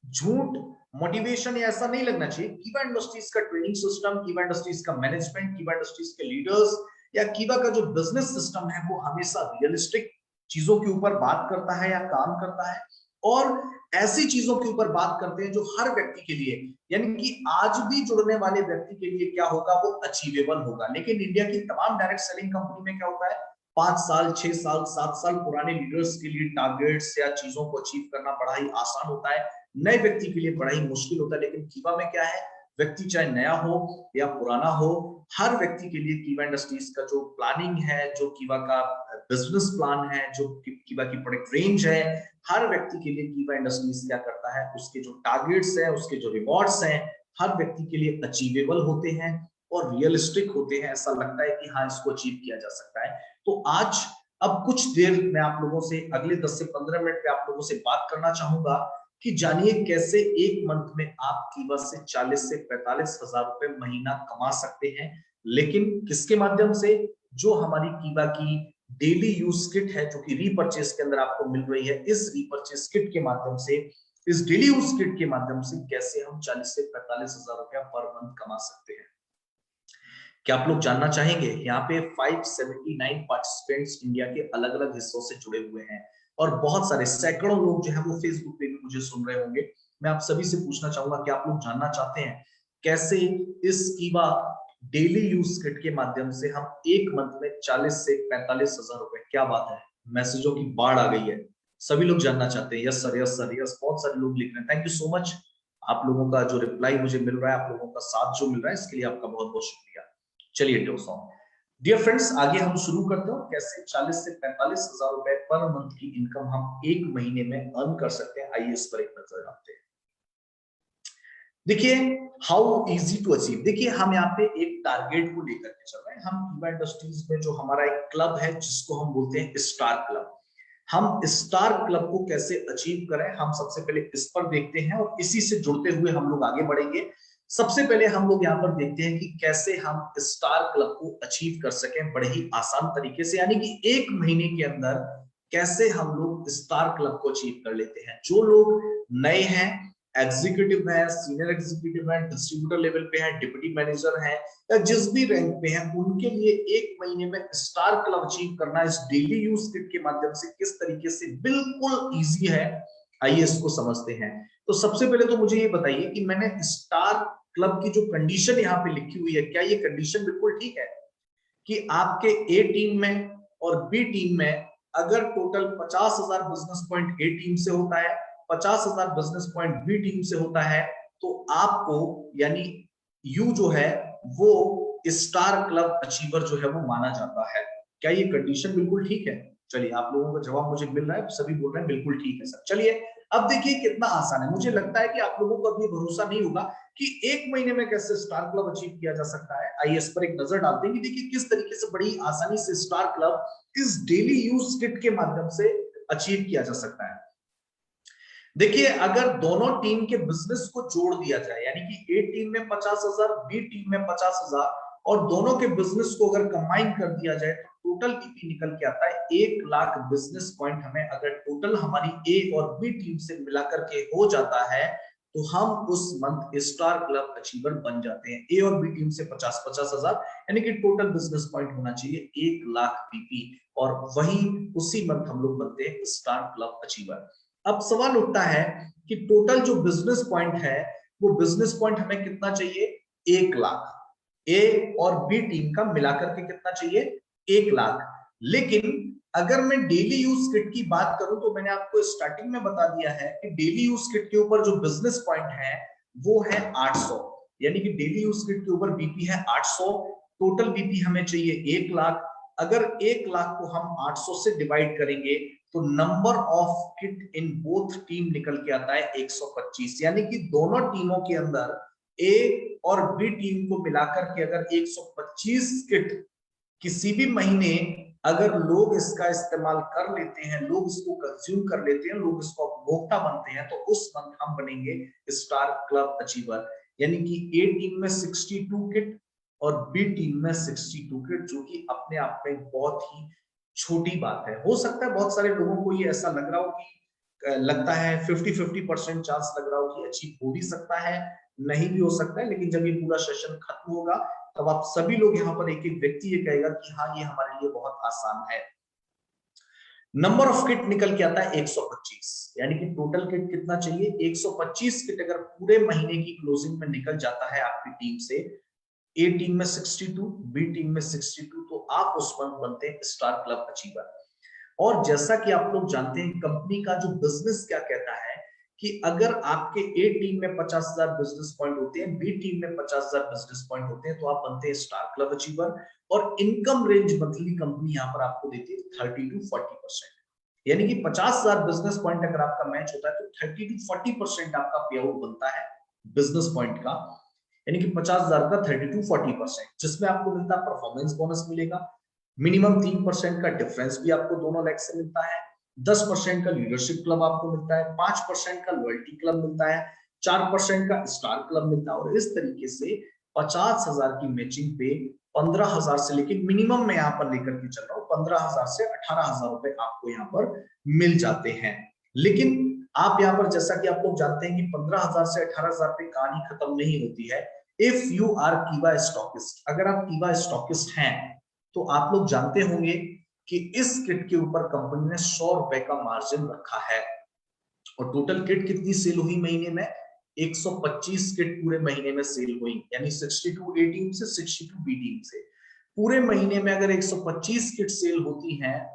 झूठ मोटिवेशन ऐसा नहीं लगना चाहिए। कीवा इंडस्ट्रीज का ट्रेनिंग सिस्टम, कीवा इंडस्ट्रीज का मैनेजमेंट, कीवा इंडस्ट्रीज के लीडर्स या कीवा का जो बिजनेस सिस्टम है वो हमेशा रियलिस्टिक चीजों के ऊपर बात करता है या काम करता है, और ऐसी चीजों के ऊपर बात करते हैं जो हर व्यक्ति के लिए, यानी कि आज भी जुड़ने वाले व्यक्ति के लिए क्या होगा, वो अचीवेबल होगा। लेकिन इंडिया की तमाम डायरेक्ट सेलिंग कंपनी में क्या होता है, 5 साल 6 साल 7 साल पुराने लीडर्स के लिए टारगेट्स या चीजों को अचीव करना बड़ा ही आसान होता है, नए व्यक्ति के लिए बड़ा ही मुश्किल होता है। लेकिन कीवा में क्या है, व्यक्ति चाहे नया हो या पुराना हो, हर व्यक्ति के लिए कीवा इंडस्ट्रीज का जो प्लानिंग है, जो कीवा का बिजनेस प्लान है, जो कीवा की प्रोडक्ट रेंज है, हर व्यक्ति के लिए कीवा इंडस्ट्रीज क्या करता है, उसके जो टारगेट्स हैं, उसके जो रिवॉर्ड्स हैं, हर व्यक्ति के लिए अचीवेबल होते हैं और रियलिस्टिक होते हैं। ऐसा लगता है कि हाँ, इसको अचीव किया जा सकता है। तो आज अब कुछ देर मैं आप लोगों से अगले 10 से 15 मिनट में आप लोगों से बात करना चाहूंगा कि जानिए कैसे एक मंथ में आप कीवा से 40 से 45 हजार रुपए महीना कमा सकते हैं। लेकिन किसके माध्यम से? जो हमारी कीवा की डेली यूज किट है, जो कि रीपर्चेस के अंदर आपको मिल रही है, इस रीपर्चेस किट के माध्यम से, इस डेली यूज किट के माध्यम से कैसे हम 40 से 45 हजार रुपया पर मंथ कमा सकते हैं। क्या आप लोग जानना चाहेंगे? यहाँ पे 579 पार्टिसिपेंट्स इंडिया के अलग अलग हिस्सों से जुड़े हुए हैं और बहुत सारे सैकड़ों लोग जो है वो फेसबुक पे भी मुझे सुन रहे होंगे। मैं आप सभी से पूछना चाहूंगा कि आप लोग जानना चाहते हैं कैसे इस कीवा डेली यूज किट के माध्यम से हम एक मंथ में 40 से 45 हजार रुपए, क्या बात है, मैसेजों की बाढ़ आ गई है। सभी लोग जानना चाहते हैं। Yes sir, yes sir, yes, बहुत सारे लोग लिख रहे हैं। Thank you so much. आप लोगों का जो रिप्लाई मुझे मिल रहा है, आप लोगों का साथ जो मिल रहा है, इसके लिए आपका बहुत बहुत शुक्रिया। चलिए डियर फ्रेंड्स, आगे हम शुरू करते हैं कैसे 40 से 45 हजार रुपए पर मंथ की इनकम हम एक महीने में अर्न कर सकते हैं। आइए इस पर एक नजर डालते हैं। देखिए, हाउ इजी टू अचीव। देखिए, हम यहाँ पे एक टारगेट को लेकर के चल रहे हैं। हम कीवा इंडस्ट्रीज में जो हमारा एक क्लब है, जिसको हम बोलते हैं स्टार क्लब, हम स्टार क्लब को कैसे अचीव करें, हम सबसे पहले इस पर देखते हैं और इसी से जुड़ते हुए हम लोग आगे बढ़ेंगे। सबसे पहले हम लोग यहाँ पर देखते हैं कि कैसे हम स्टार क्लब को अचीव कर सकें बड़े ही आसान तरीके से, यानी कि एक महीने के अंदर कैसे हम लोग स्टार क्लब को अचीव कर लेते हैं। जो लोग नए हैं, एग्जीक्यूटिव है, सीनियर एग्जीक्यूटिव है, डिस्ट्रीब्यूटर लेवल पे है, डिप्टी मैनेजर है, या जिस भी रैंक पे हैं, उनके लिए एक महीने में स्टार क्लब अचीव करना इस डेली यूज किट के माध्यम से किस तरीके से बिल्कुल इजी है, आइए इसको समझते हैं। तो सबसे पहले तो मुझे ये बताइए कि मैंने स्टार क्लब की जो कंडीशन यहाँ पे लिखी हुई है, क्या ये कंडीशन बिल्कुल ठीक है कि आपके ए टीम में और बी टीम में अगर total 50,000 business point A team से होता है, 50,000 बिजनेस पॉइंट बी टीम से होता है, तो आपको यानी यू जो है वो स्टार क्लब अचीवर जो है वो माना जाता है। क्या ये कंडीशन बिल्कुल ठीक है? चलिए, आप लोगों का जवाब मुझे मिल रहा है, सभी बोल रहे हैं बिल्कुल ठीक है सर। चलिए, अब देखिए कितना आसान है। मुझे लगता है कि आप लोगों को अभी भरोसा नहीं होगा कि एक महीने में कैसे स्टार क्लब अचीव किया जा सकता है। आइए इस पर एक नजर डालते हैं कि देखिए किस तरीके से बड़ी आसानी से स्टार क्लब इस डेली यूज किट के माध्यम से अचीव किया जा सकता है। देखिए, अगर दोनों टीम के बिजनेस को जोड़ दिया जाए, यानी कि ए टीम में 50,000, बी टीम में 50,000, और दोनों के बिजनेस को अगर कंबाइन कर दिया जाए तो टोटल बीपी निकल के आता है 1 लाख बिजनेस पॉइंट। हमें अगर टोटल हमारी ए और बी टीम से मिलाकर के हो जाता है तो हम उस मंथ स्टार क्लब अचीवर बन जाते हैं। ए और बी टीम से 50-50 हजार, यानी कि टोटल बिजनेस पॉइंट होना चाहिए 1 लाख बीपी, और वही उसी मंथ हम लोग बनते हैं स्टार क्लब अचीवर। अब सवाल उठता है कि टोटल जो बिजनेस पॉइंट है, वो बिजनेस पॉइंट हमें कितना चाहिए? 1 लाख। ए और बी टीम का मिलाकर के कितना चाहिए? 1 लाख। लेकिन अगर मैं डेली यूज किट की बात करूं तो मैंने आपको स्टार्टिंग में बता दिया है कि डेली यूज किट के ऊपर जो बिजनेस पॉइंट है वो है 800, यानी कि डेली यूज किट के ऊपर बीपी है 800, टोटल बीपी हमें चाहिए 1 लाख। अगर 1 लाख को हम 800 से डिवाइड करेंगे तो number of kit in both team निकल के आता है 125, यानी कि दोनों टीमों के अंदर ए और बी टीम को मिलाकर के अगर 125 किट किसी भी महीने अगर लोग इसका इस्तेमाल कर लेते हैं, लोग इसको कंज्यूम कर लेते हैं, लोग इसको उपभोक्ता बनते हैं, तो उस मंथ हम बनेंगे स्टार क्लब अचीवर। यानी कि ए टीम में 62 किट और बी टीम में 62 किट, जो कि अपने आप में बहुत ही छोटी बात है। हो सकता है बहुत सारे लोगों को ये ऐसा लग रहा हो कि लगता है 50-50% चांस लग रहा हो कि अचीव हो भी सकता है, नहीं भी हो सकता है, लेकिन जब ये पूरा सेशन खत्म होगा तब आप सभी लोग यहाँ पर एक एक व्यक्ति ये कहेगा कि हाँ, ये हमारे लिए बहुत आसान है। नंबर ऑफ किट निकल के आता है 125, यानी कि टोटल किट कितना चाहिए? 125 किट अगर पूरे महीने की क्लोजिंग में निकल जाता है आपकी टीम से, ए टीम में 62, बी टीम में 62, तो आप उस मंथ बनते हैं स्टार क्लब अचीवर। और जैसा कि आप लोग जानते हैं, कंपनी का जो बिजनेस क्या कहता है कि अगर आपके ए टीम में 50,000 बिजनेस पॉइंट होते हैं, बी टीम में 50,000 बिजनेस पॉइंट होते हैं, तो आप बनते हैं स्टार क्लब अचीवर। और इनकम रेंज मंथली कंपनी यहां पर आपको देती है 30 to 40%, यानी कि 50,000 बिजनेस पॉइंट अगर आपका मैच होता है तो 30 to 40% आपका पे आउट बनता है बिजनेस पॉइंट का, यानी कि 50,000 का 30 to 40%, जिसमें आपको मिलता है परफॉर्मेंस बोनस मिलेगा, मिनिमम 3% का डिफरेंस भी आपको दोनों लेग से मिलता है, 10% का लीडरशिप क्लब आपको मिलता है, 5% का लॉयल्टी क्लब मिलता है, 4% का स्टार क्लब मिलता है। और इस तरीके से 50,000 की मैचिंग पे 15,000 से, लेकिन मिनिमम मैं यहाँ पर लेकर के चल रहा हूँ, 15,000 से 18,000 रुपए आपको यहाँ पर मिल जाते हैं। लेकिन आप यहाँ पर, जैसा कि आप लोग जानते हैं कि 15,000 से 18,000 पे कहानी खत्म नहीं होती है। इफ यू आर कीवा स्टॉकिस्ट, अगर आप कीवा स्टॉकिस्ट हैं तो आप लोग जानते होंगे कि इस किट के ऊपर कंपनी ने 100 रुपए का मार्जिन रखा है। और टोटल किट कितनी सेल हुई महीने में? 125 किट पूरे महीने में सेल हुई, यानी 62 ए टीम से 62 बी टीम से। पूरे महीने में अगर 125 किट सेल होती हैं,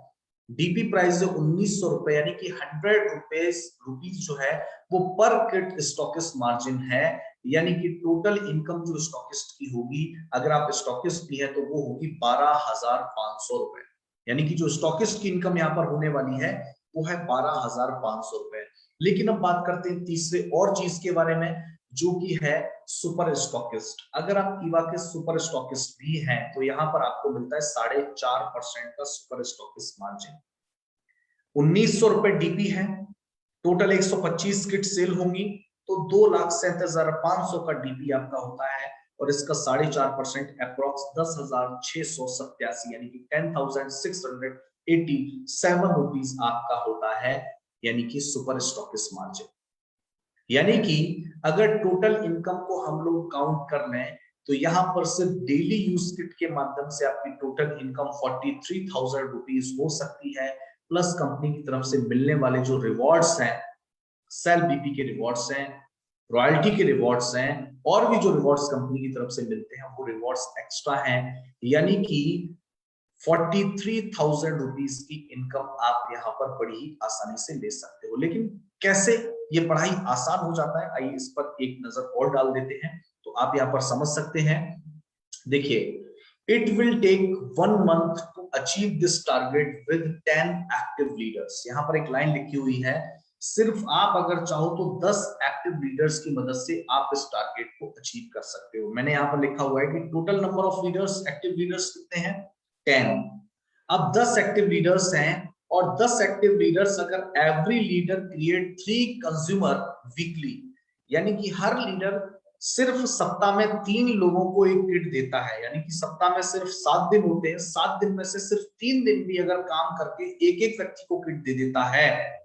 डीपी प्राइस जो 1900 रुपए, यानी कि 100 रुपीज जो है वो पर किट स्टॉकिस्ट मार्जिन है, यानी कि टोटल इनकम जो स्टॉकिस्ट की होगी, अगर आप स्टॉकिस्ट भी है तो वो होगी 12,500 रुपए, यानी कि जो स्टॉकिस्ट की इनकम यहाँ पर होने वाली है वो है 12,500 रुपए। लेकिन अब बात करते हैं तीसरे और चीज के बारे में, जो कि है सुपर स्टॉकिस्ट। अगर आप कीवा के सुपर स्टॉकिस्ट भी हैं तो यहाँ पर आपको मिलता है 4.5% का सुपर स्टॉकिस्ट मार्जिन। 1900 रुपए डीपी है, टोटल 125 किट सेल होंगी तो 2,37,500 का डीपी आपका होता है, और इसका 4.5% अप्रोक्स 10,687 यानी कि 10,687 रुपीज आपका होता है, यानी कि सुपर स्टॉकिस्ट मार्जिन। यानी कि अगर टोटल इनकम को हम लोग काउंट कर लें तो यहां पर सिर्फ डेली यूज किट के माध्यम से आपकी टोटल इनकम 43,000 रुपीज हो सकती है, प्लस कंपनी की तरफ से मिलने वाले जो रिवॉर्ड्स हैं, सेल बीपी के रिवॉर्ड्स हैं, रॉयल्टी के रिवॉर्ड्स हैं, और भी जो रिवॉर्ड्स कंपनी की तरफ से मिलते हैं वो रिवॉर्ड्स एक्स्ट्रा हैं, यानी कि 43,000 रुपीज की इनकम आप यहाँ पर बड़ी ही आसानी से ले सकते हो। लेकिन कैसे ये पढ़ाई आसान हो जाता है, आइए इस पर एक नजर और डाल देते हैं तो आप यहाँ पर समझ सकते हैं। देखिए, it will take 1 month to achieve this target with 10 active leaders. यहाँ पर एक लाइन लिखी हुई है, सिर्फ आप अगर चाहो तो 10 एक्टिव लीडर्स की मदद से आप इस टारगेट को अचीव कर सकते हो। मैंने यहाँ पर लिखा हुआ है कि total number of leaders, active leaders कितने हैं? 10। अब 10 एक्टिव लीडर्स हैं, और 10 एक्टिव लीडर्स अगर every leader create 3 consumer weekly, यानी कि हर लीडर सिर्फ सप्ताह में 3 लोगों को एक किट देता है, यानी कि सप्ताह में सिर्फ 7 दिन होते हैं, 7 दिन में से सिर्फ 3 दिन भी अगर काम करके एक एक व्यक्ति को किट दे देता है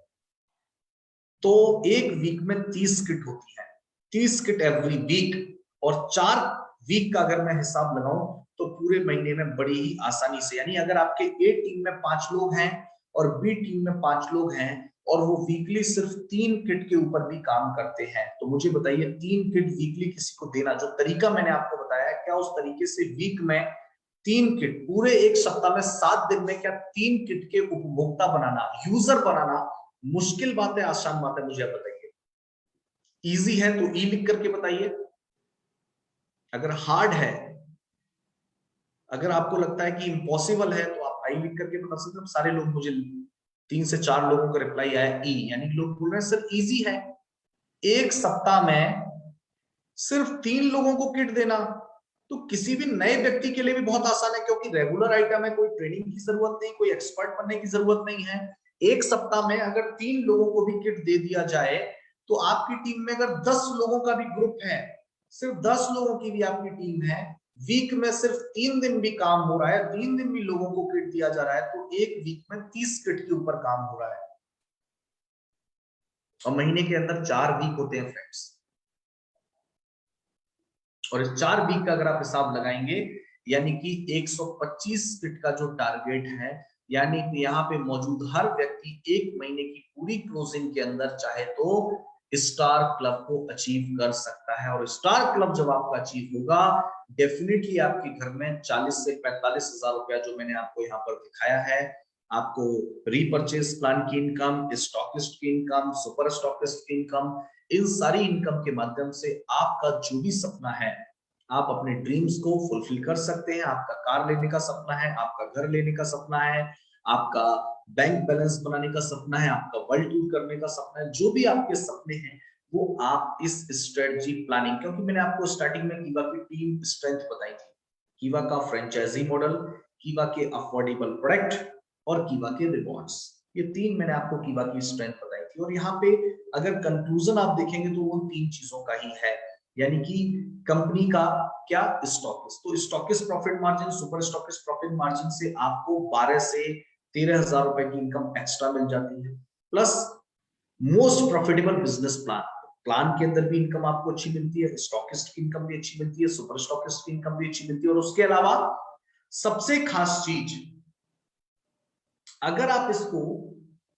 तो एक वीक में 30 किट होती है, 30 किट एवरी वीक। और 4 वीक का अगर मैं हिसाब लगाऊं तो पूरे महीने में बड़ी ही आसानी से, यानी अगर आपके ए टीम में 5 लोग हैं और बी टीम में 5 लोग हैं और वो वीकली सिर्फ 3 किट के ऊपर भी काम करते हैं, तो मुझे बताइए 3 किट वीकली किसी को देना, जो तरीका मैंने आपको बताया है, क्या उस तरीके से वीक में 3 किट, पूरे एक सप्ताह में 7 दिन में क्या 3 किट के उपभोक्ता बनाना, यूजर बनाना मुश्किल बात है, आसान बात है? मुझे आप बताइए। इजी है तो ई लिख करके बताइए, अगर हार्ड है, अगर आपको लगता है कि इम्पॉसिबल है तो आप आई लिख करके बता सकते हो। सारे लोग, मुझे 3 से 4 लोगों का रिप्लाई आया ई, यानी लोग बोल रहे हैं सर इजी है, एक सप्ताह में सिर्फ 3 लोगों को किट देना तो किसी भी नए व्यक्ति के लिए भी बहुत आसान है, क्योंकि रेगुलर आइटम है, कोई ट्रेनिंग की जरूरत नहीं, कोई एक्सपर्ट बनने की जरूरत नहीं है। एक सप्ताह में अगर 3 लोगों को भी किट दे दिया जाए तो आपकी टीम में अगर 10 लोगों का भी ग्रुप है, सिर्फ 10 लोगों की भी आपकी टीम है, वीक में सिर्फ 3 दिन भी काम हो रहा है, 3 दिन भी लोगों को किट दिया जा रहा है, तो एक वीक में 30 किट के ऊपर काम हो रहा है। और महीने के अंदर 4 वीक होते हैं फ्रेंड्स, और इस 4 वीक का अगर आप हिसाब लगाएंगे, यानी कि 125 किट का जो टारगेट है, यानी कि यहाँ पे मौजूद हर व्यक्ति एक महीने की पूरी क्लोजिंग के अंदर चाहे तो स्टार क्लब को अचीव कर सकता है। और स्टार क्लब जब आपका अचीव होगा, डेफिनेटली आपके घर में 40 से 45 हजार रुपया जो मैंने आपको यहाँ पर दिखाया है, आपको रीपर्चेज प्लान की इनकम, स्टॉकिस्ट की इनकम, सुपर स्टॉकिस्ट की इनकम, इन सारी इनकम के माध्यम से आपका जो भी सपना है आप अपने ड्रीम्स को फुलफिल कर सकते हैं। आपका कार लेने का सपना है, आपका घर लेने का सपना है, आपका बैंक बैलेंस बनाने का सपना है, आपका वर्ल्ड टूर करने का सपना है, जो भी आपके सपने हैं वो आप इस स्ट्रेटजी प्लानिंग, क्योंकि मैंने आपको स्टार्टिंग में कीवा की टीम स्ट्रेंथ बताई थी, कीवा का फ्रेंचाइजी मॉडल, कीवा के अफोर्डेबल प्रोडक्ट और कीवा के रिवॉर्ड्स, ये तीन मैंने आपको कीवा की स्ट्रेंथ बताई थी। और यहाँ पे अगर कंक्लूजन आप देखेंगे तो वो तीन चीजों का ही है, यानी कि कंपनी का क्या, स्टॉकिस्ट, तो stockist profit margin, super stockist profit margin से आपको 12 से 13,000 रुपए की इनकम एक्स्ट्रा मिल जाती है, plus most profitable business plan, plan के अंदर भी इनकम आपको अच्छी मिलती है, स्टॉकिस्ट की इनकम भी अच्छी मिलती है, सुपर स्टॉकिस्ट की इनकम भी अच्छी मिलती है। और उसके अलावा सबसे खास चीज, अगर आप इसको,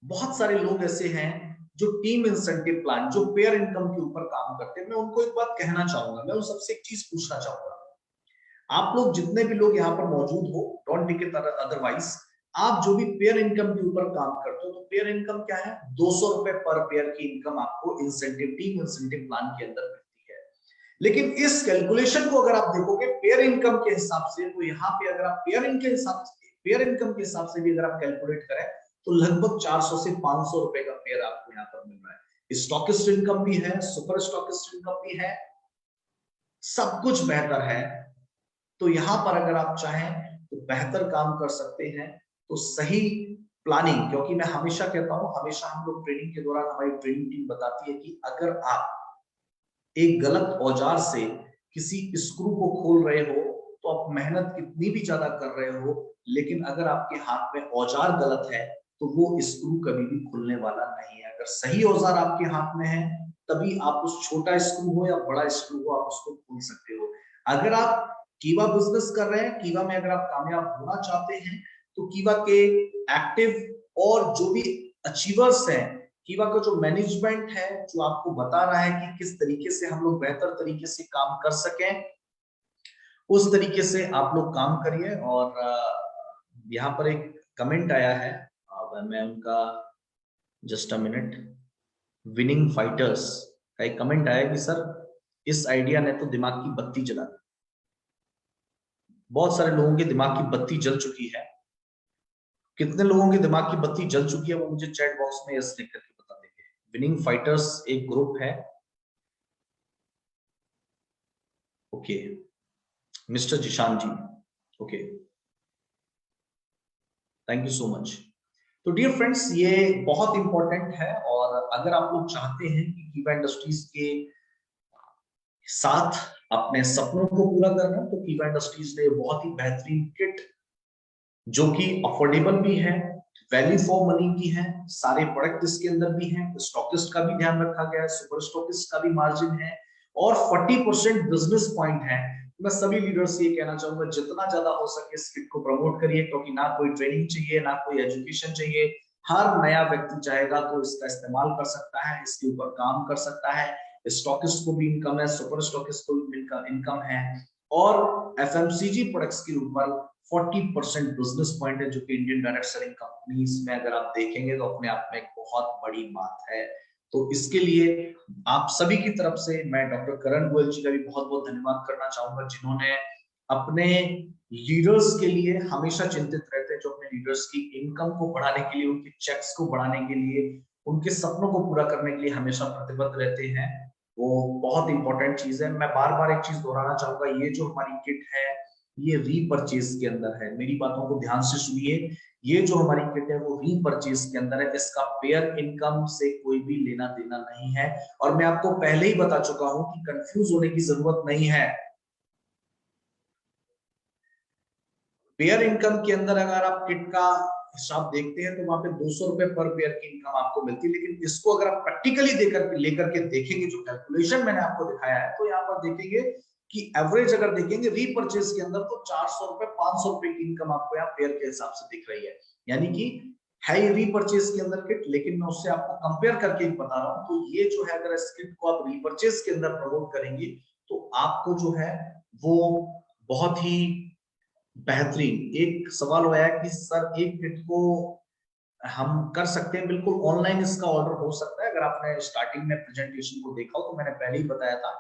बहुत सारे लोग ऐसे हैं जो टीम इंसेंटिव प्लान, जो पेयर इनकम के ऊपर काम करते हैं, मैं उनको एक बात कहना चाहूंगा, मैं उन सबसे एक चीज पूछना चाहूंगा, आप लोग जितने भी लोग यहाँ पर मौजूद हो, डोंट टेक इट अदरवाइज, आप जो भी पेयर इनकम के ऊपर काम करते हो, तो पेयर इनकम क्या है, 200 रुपए पर पेयर की इनकम आपको इंसेंटिव, टीम इंसेंटिव प्लान के अंदर मिलती है। लेकिन इस कैलकुलेशन को अगर आप देखोगे पेयर इनकम के हिसाब से, तो यहाँ पे अगर आप पेयर इनकम के हिसाब से भी अगर आप कैलकुलेट करें तो लगभग 400 से 500 रुपए का पेयर आपको यहाँ पर मिल रहा है। स्टॉकिस्ट इनकम भी है, सुपर स्टॉकिस्ट इनकम भी है, सब कुछ बेहतर है। तो यहां पर अगर आप चाहें तो बेहतर काम कर सकते हैं, तो सही प्लानिंग, क्योंकि मैं हमेशा कहता हूं, हमेशा हम लोग ट्रेनिंग के दौरान हमारी ट्रेनिंग टीम बताती है कि अगर आप एक गलत औजार से किसी स्क्रू को खोल रहे हो तो आप मेहनत कितनी भी ज्यादा कर रहे हो, लेकिन अगर आपके हाथ में औजार गलत है तो वो स्क्रू कभी भी खुलने वाला नहीं है। अगर सही औजार आपके हाथ में है तभी आप उस छोटा स्क्रू हो या बड़ा स्क्रू हो आप उसको खोल सकते हो। अगर आप कीवा बिजनेस कर रहे हैं, कीवा में अगर आप कामयाब होना चाहते हैं, तो कीवा के एक्टिव और जो भी अचीवर्स हैं, कीवा का जो मैनेजमेंट है जो आपको बता रहा है कि किस तरीके से हम लोग बेहतर तरीके से काम कर सकें, उस तरीके से आप लोग काम करिए। और यहाँ पर एक कमेंट आया है, मैं उनका, just a minute, winning fighters का एक कमेंट आया कि सर इस आइडिया ने तो दिमाग की बत्ती जला दी। बहुत सारे लोगों के दिमाग की बत्ती जल चुकी है, कितने लोगों के दिमाग की बत्ती जल चुकी है वो मुझे चैट बॉक्स में यस लिख करके बता देंगे। विनिंग फाइटर्स एक ग्रुप है, okay, mister Zishan ji, okay, thank you so much. तो डियर फ्रेंड्स, ये बहुत इंपॉर्टेंट है, और अगर आप लोग चाहते हैं कि कीवा इंडस्ट्रीज के साथ अपने सपनों को पूरा करना, तो कीवा इंडस्ट्रीज ने बहुत ही बेहतरीन किट, जो कि अफोर्डेबल भी है, वैल्यू फॉर मनी भी है, सारे प्रोडक्ट इसके अंदर भी हैं, स्टॉकिस्ट का भी ध्यान रखा गया है, सुपर स्टॉकिस्ट का भी मार्जिन है, और 40% बिजनेस पॉइंट है। मैं सभी लीडर्स से ये कहना चाहूंगा, जितना ज्यादा हो सके इस किट को प्रमोट करिए, क्योंकि ना कोई ट्रेनिंग चाहिए, ना कोई एजुकेशन चाहिए, हर नया व्यक्ति चाहेगा तो इसका इस्तेमाल कर सकता है, इसके ऊपर काम कर सकता है। स्टॉकिस्ट को भी इनकम है, सुपर स्टॉकिस्ट को भी इनकम है, और एफएमसीजी प्रोडक्ट्स के ऊपर 40% बिजनेस पॉइंट है, जो कि इंडियन डायरेक्ट सेलिंग कंपनीज में अगर आप देखेंगे तो अपने आप में एक बहुत बड़ी बात है। तो इसके लिए आप सभी की तरफ से मैं डॉक्टर करण गोयल जी का भी बहुत बहुत धन्यवाद करना चाहूंगा, जिन्होंने अपने लीडर्स के लिए हमेशा चिंतित रहते हैं, जो अपने लीडर्स की इनकम को बढ़ाने के लिए, उनके चेक्स को बढ़ाने के लिए, उनके सपनों को पूरा करने के लिए हमेशा प्रतिबद्ध रहते हैं। वो बहुत इंपॉर्टेंट चीज है। मैं बार बार एक चीज दोहराना चाहूंगा, ये जो हमारी किट है ये रीपर्चेज के अंदर है, मेरी बातों को ध्यान से सुनिए, ये जो हमारी किट है वो रीपर्चेज के अंदर है, इसका पेयर इनकम से कोई भी लेना देना नहीं है। और मैं आपको पहले ही बता चुका हूं कि कंफ्यूज होने की जरूरत नहीं है। पेयर इनकम के अंदर अगर आप किट का हिसाब देखते हैं तो वहां पे 200 रुपए पर पेयर की इनकम आपको मिलती है, लेकिन इसको अगर आप प्रैक्टिकली लेकर के देखेंगे, जो कैलकुलेशन मैंने आपको दिखाया है, तो यहाँ पर देखेंगे कि एवरेज अगर देखेंगे रीपर्चेज के अंदर, तो 400 रुपए 500 रुपए की इनकम आपको यहाँ पेयर के हिसाब से दिख रही है। यानी कि है ये रीपर्चेज के अंदर किट, लेकिन मैं उससे आपको कंपेयर करके ही बता रहा हूँ। तो ये जो है, अगर इस किट को आप रीपर्चेज के अंदर प्रमोट करेंगे तो आपको जो है वो बहुत ही बेहतरीन। एक सवाल हुआ है कि सर एक किट को हम कर सकते हैं, बिल्कुल ऑनलाइन इसका ऑर्डर हो सकता है। अगर आपने स्टार्टिंग में प्रेजेंटेशन को देखा हो तो मैंने पहले ही बताया था,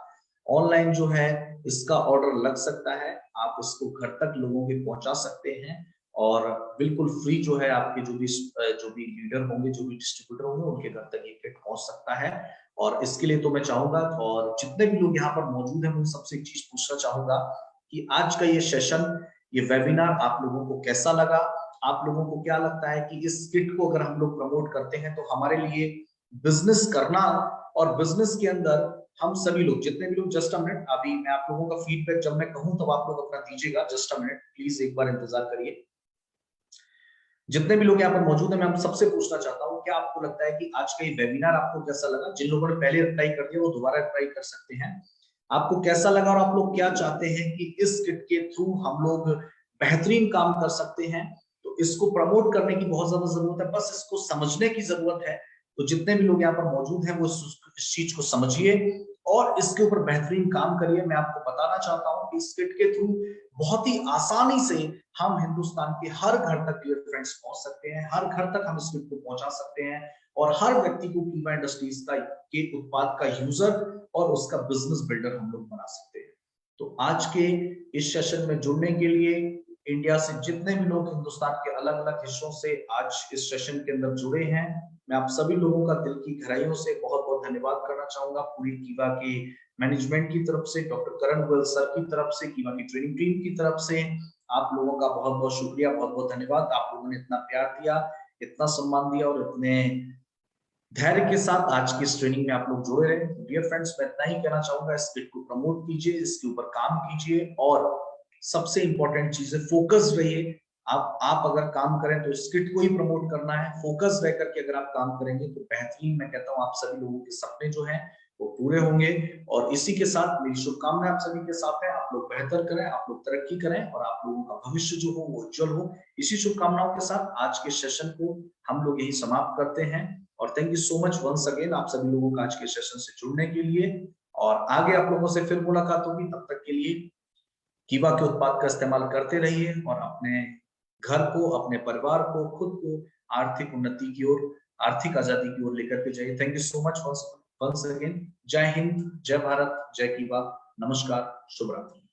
ऑनलाइन जो है इसका ऑर्डर लग सकता है, आप इसको घर तक लोगों के पहुंचा सकते हैं और बिल्कुल फ्री जो है आपके जो भी लीडर होंगे, जो भी डिस्ट्रीब्यूटर होंगे, उनके घर तक ये किट पहुंच सकता है। और इसके लिए तो मैं चाहूंगा, और जितने भी लोग यहाँ पर मौजूद हैं, मैं सबसे एक चीज पूछना चाहूंगा कि आज का ये सेशन, ये वेबिनार आप लोगों को कैसा लगा? आप लोगों को क्या लगता है कि इस किट को अगर हम लोग प्रमोट करते हैं तो हमारे लिए बिजनेस करना, और बिजनेस के अंदर हम सभी लोग, जितने भी लोग, जस्ट अ मिनट, अभी मैं आप लोगों का फीडबैक जब मैं कहूं तब आप लोग अपना दीजिएगा, जस्ट अ मिनट प्लीज, एक बार इंतजार करिए। जितने भी लोग यहाँ पर मौजूद हैं, मैं आप सबसे पूछना चाहता हूँ, क्या आपको लगता है कि आज का ये वेबिनार आपको कैसा लगा? जिन लोगों ने पहले रिप्लाई कर दिया वो दोबारा रिप्लाई कर सकते हैं। आपको कैसा लगा और आप लोग क्या चाहते हैं कि इस किट के थ्रू हम लोग बेहतरीन काम कर सकते हैं? तो इसको प्रमोट करने की बहुत ज्यादा जरूरत है, बस इसको समझने की जरूरत है। तो जितने भी लोग यहाँ पर मौजूद हैं वो इस चीज को समझिए और इसके ऊपर बेहतरीन काम करिए। मैं आपको बताना चाहता हूँ कि इस किट के थ्रू बहुत ही आसानी से हम हिंदुस्तान के हर घर तक डियर फ्रेंड्स पहुंच सकते हैं, हर घर तक हम इस किट को पहुंचा सकते हैं और हर व्यक्ति को कीवा इंडस्ट्रीज का के उत्पाद का यूजर और उसका बिजनेस बिल्डर हम लोग बना सकते हैं। तो आज के इस सेशन में जुड़ने के लिए इंडिया से जितने भी लोग हिंदुस्तान के अलग अलग हिस्सों से आज इस सेशन के अंदर जुड़े हैं, मैं आप सभी लोगों का दिल की गहराइयों से बहुत बहुत धन्यवाद करना चाहूंगा। पूरी कीवा के मैनेजमेंट की तरफ से, डॉक्टर करण गोयल सर की तरफ से, कीवा की ट्रेनिंग टीम की तरफ से आप लोगों का बहुत बहुत शुक्रिया, बहुत बहुत धन्यवाद। आप लोगों ने इतना प्यार दिया, इतना सम्मान दिया और इतने धैर्य के साथ आज की इस ट्रेनिंग में आप लोग जुड़े रहे। डियर फ्रेंड्स, मैं इतना ही कहना चाहूंगा, इस किट को प्रमोट कीजिए, इसके ऊपर काम कीजिए और सबसे इंपॉर्टेंट चीज है फोकस रहिए। आप अगर काम करें तो इस किट को ही प्रमोट करना है, फोकस रह करके अगर आप काम करेंगे तो बेहतरीन, मैं कहता हूं आप सभी लोगों के सपने जो हैं वो पूरे होंगे। और इसी के साथ मेरी शुभकामनाएं आप सभी के साथ है, आप लोग बेहतर करें, आप लोग तरक्की करें और आप लोगों का भविष्य जो हो वो उज्जवल हो। इसी शुभकामनाओं के साथ आज के सेशन को हम लोग यही समाप्त करते हैं और thank you so much once again आप सभी लोगों का आज के सेशन से जुड़ने के लिए। और आगे आप लोगों से फिर मुलाकात होगी, तब तक के लिए कीवा के उत्पाद का इस्तेमाल करते रहिए और अपने घर को, अपने परिवार को, खुद को आर्थिक उन्नति की ओर, आर्थिक आजादी की ओर लेकर के जाइए। Thank you so much once again. जय हिंद, जय भारत, जय कीवा, नमस्कार, शुभ रात्रि।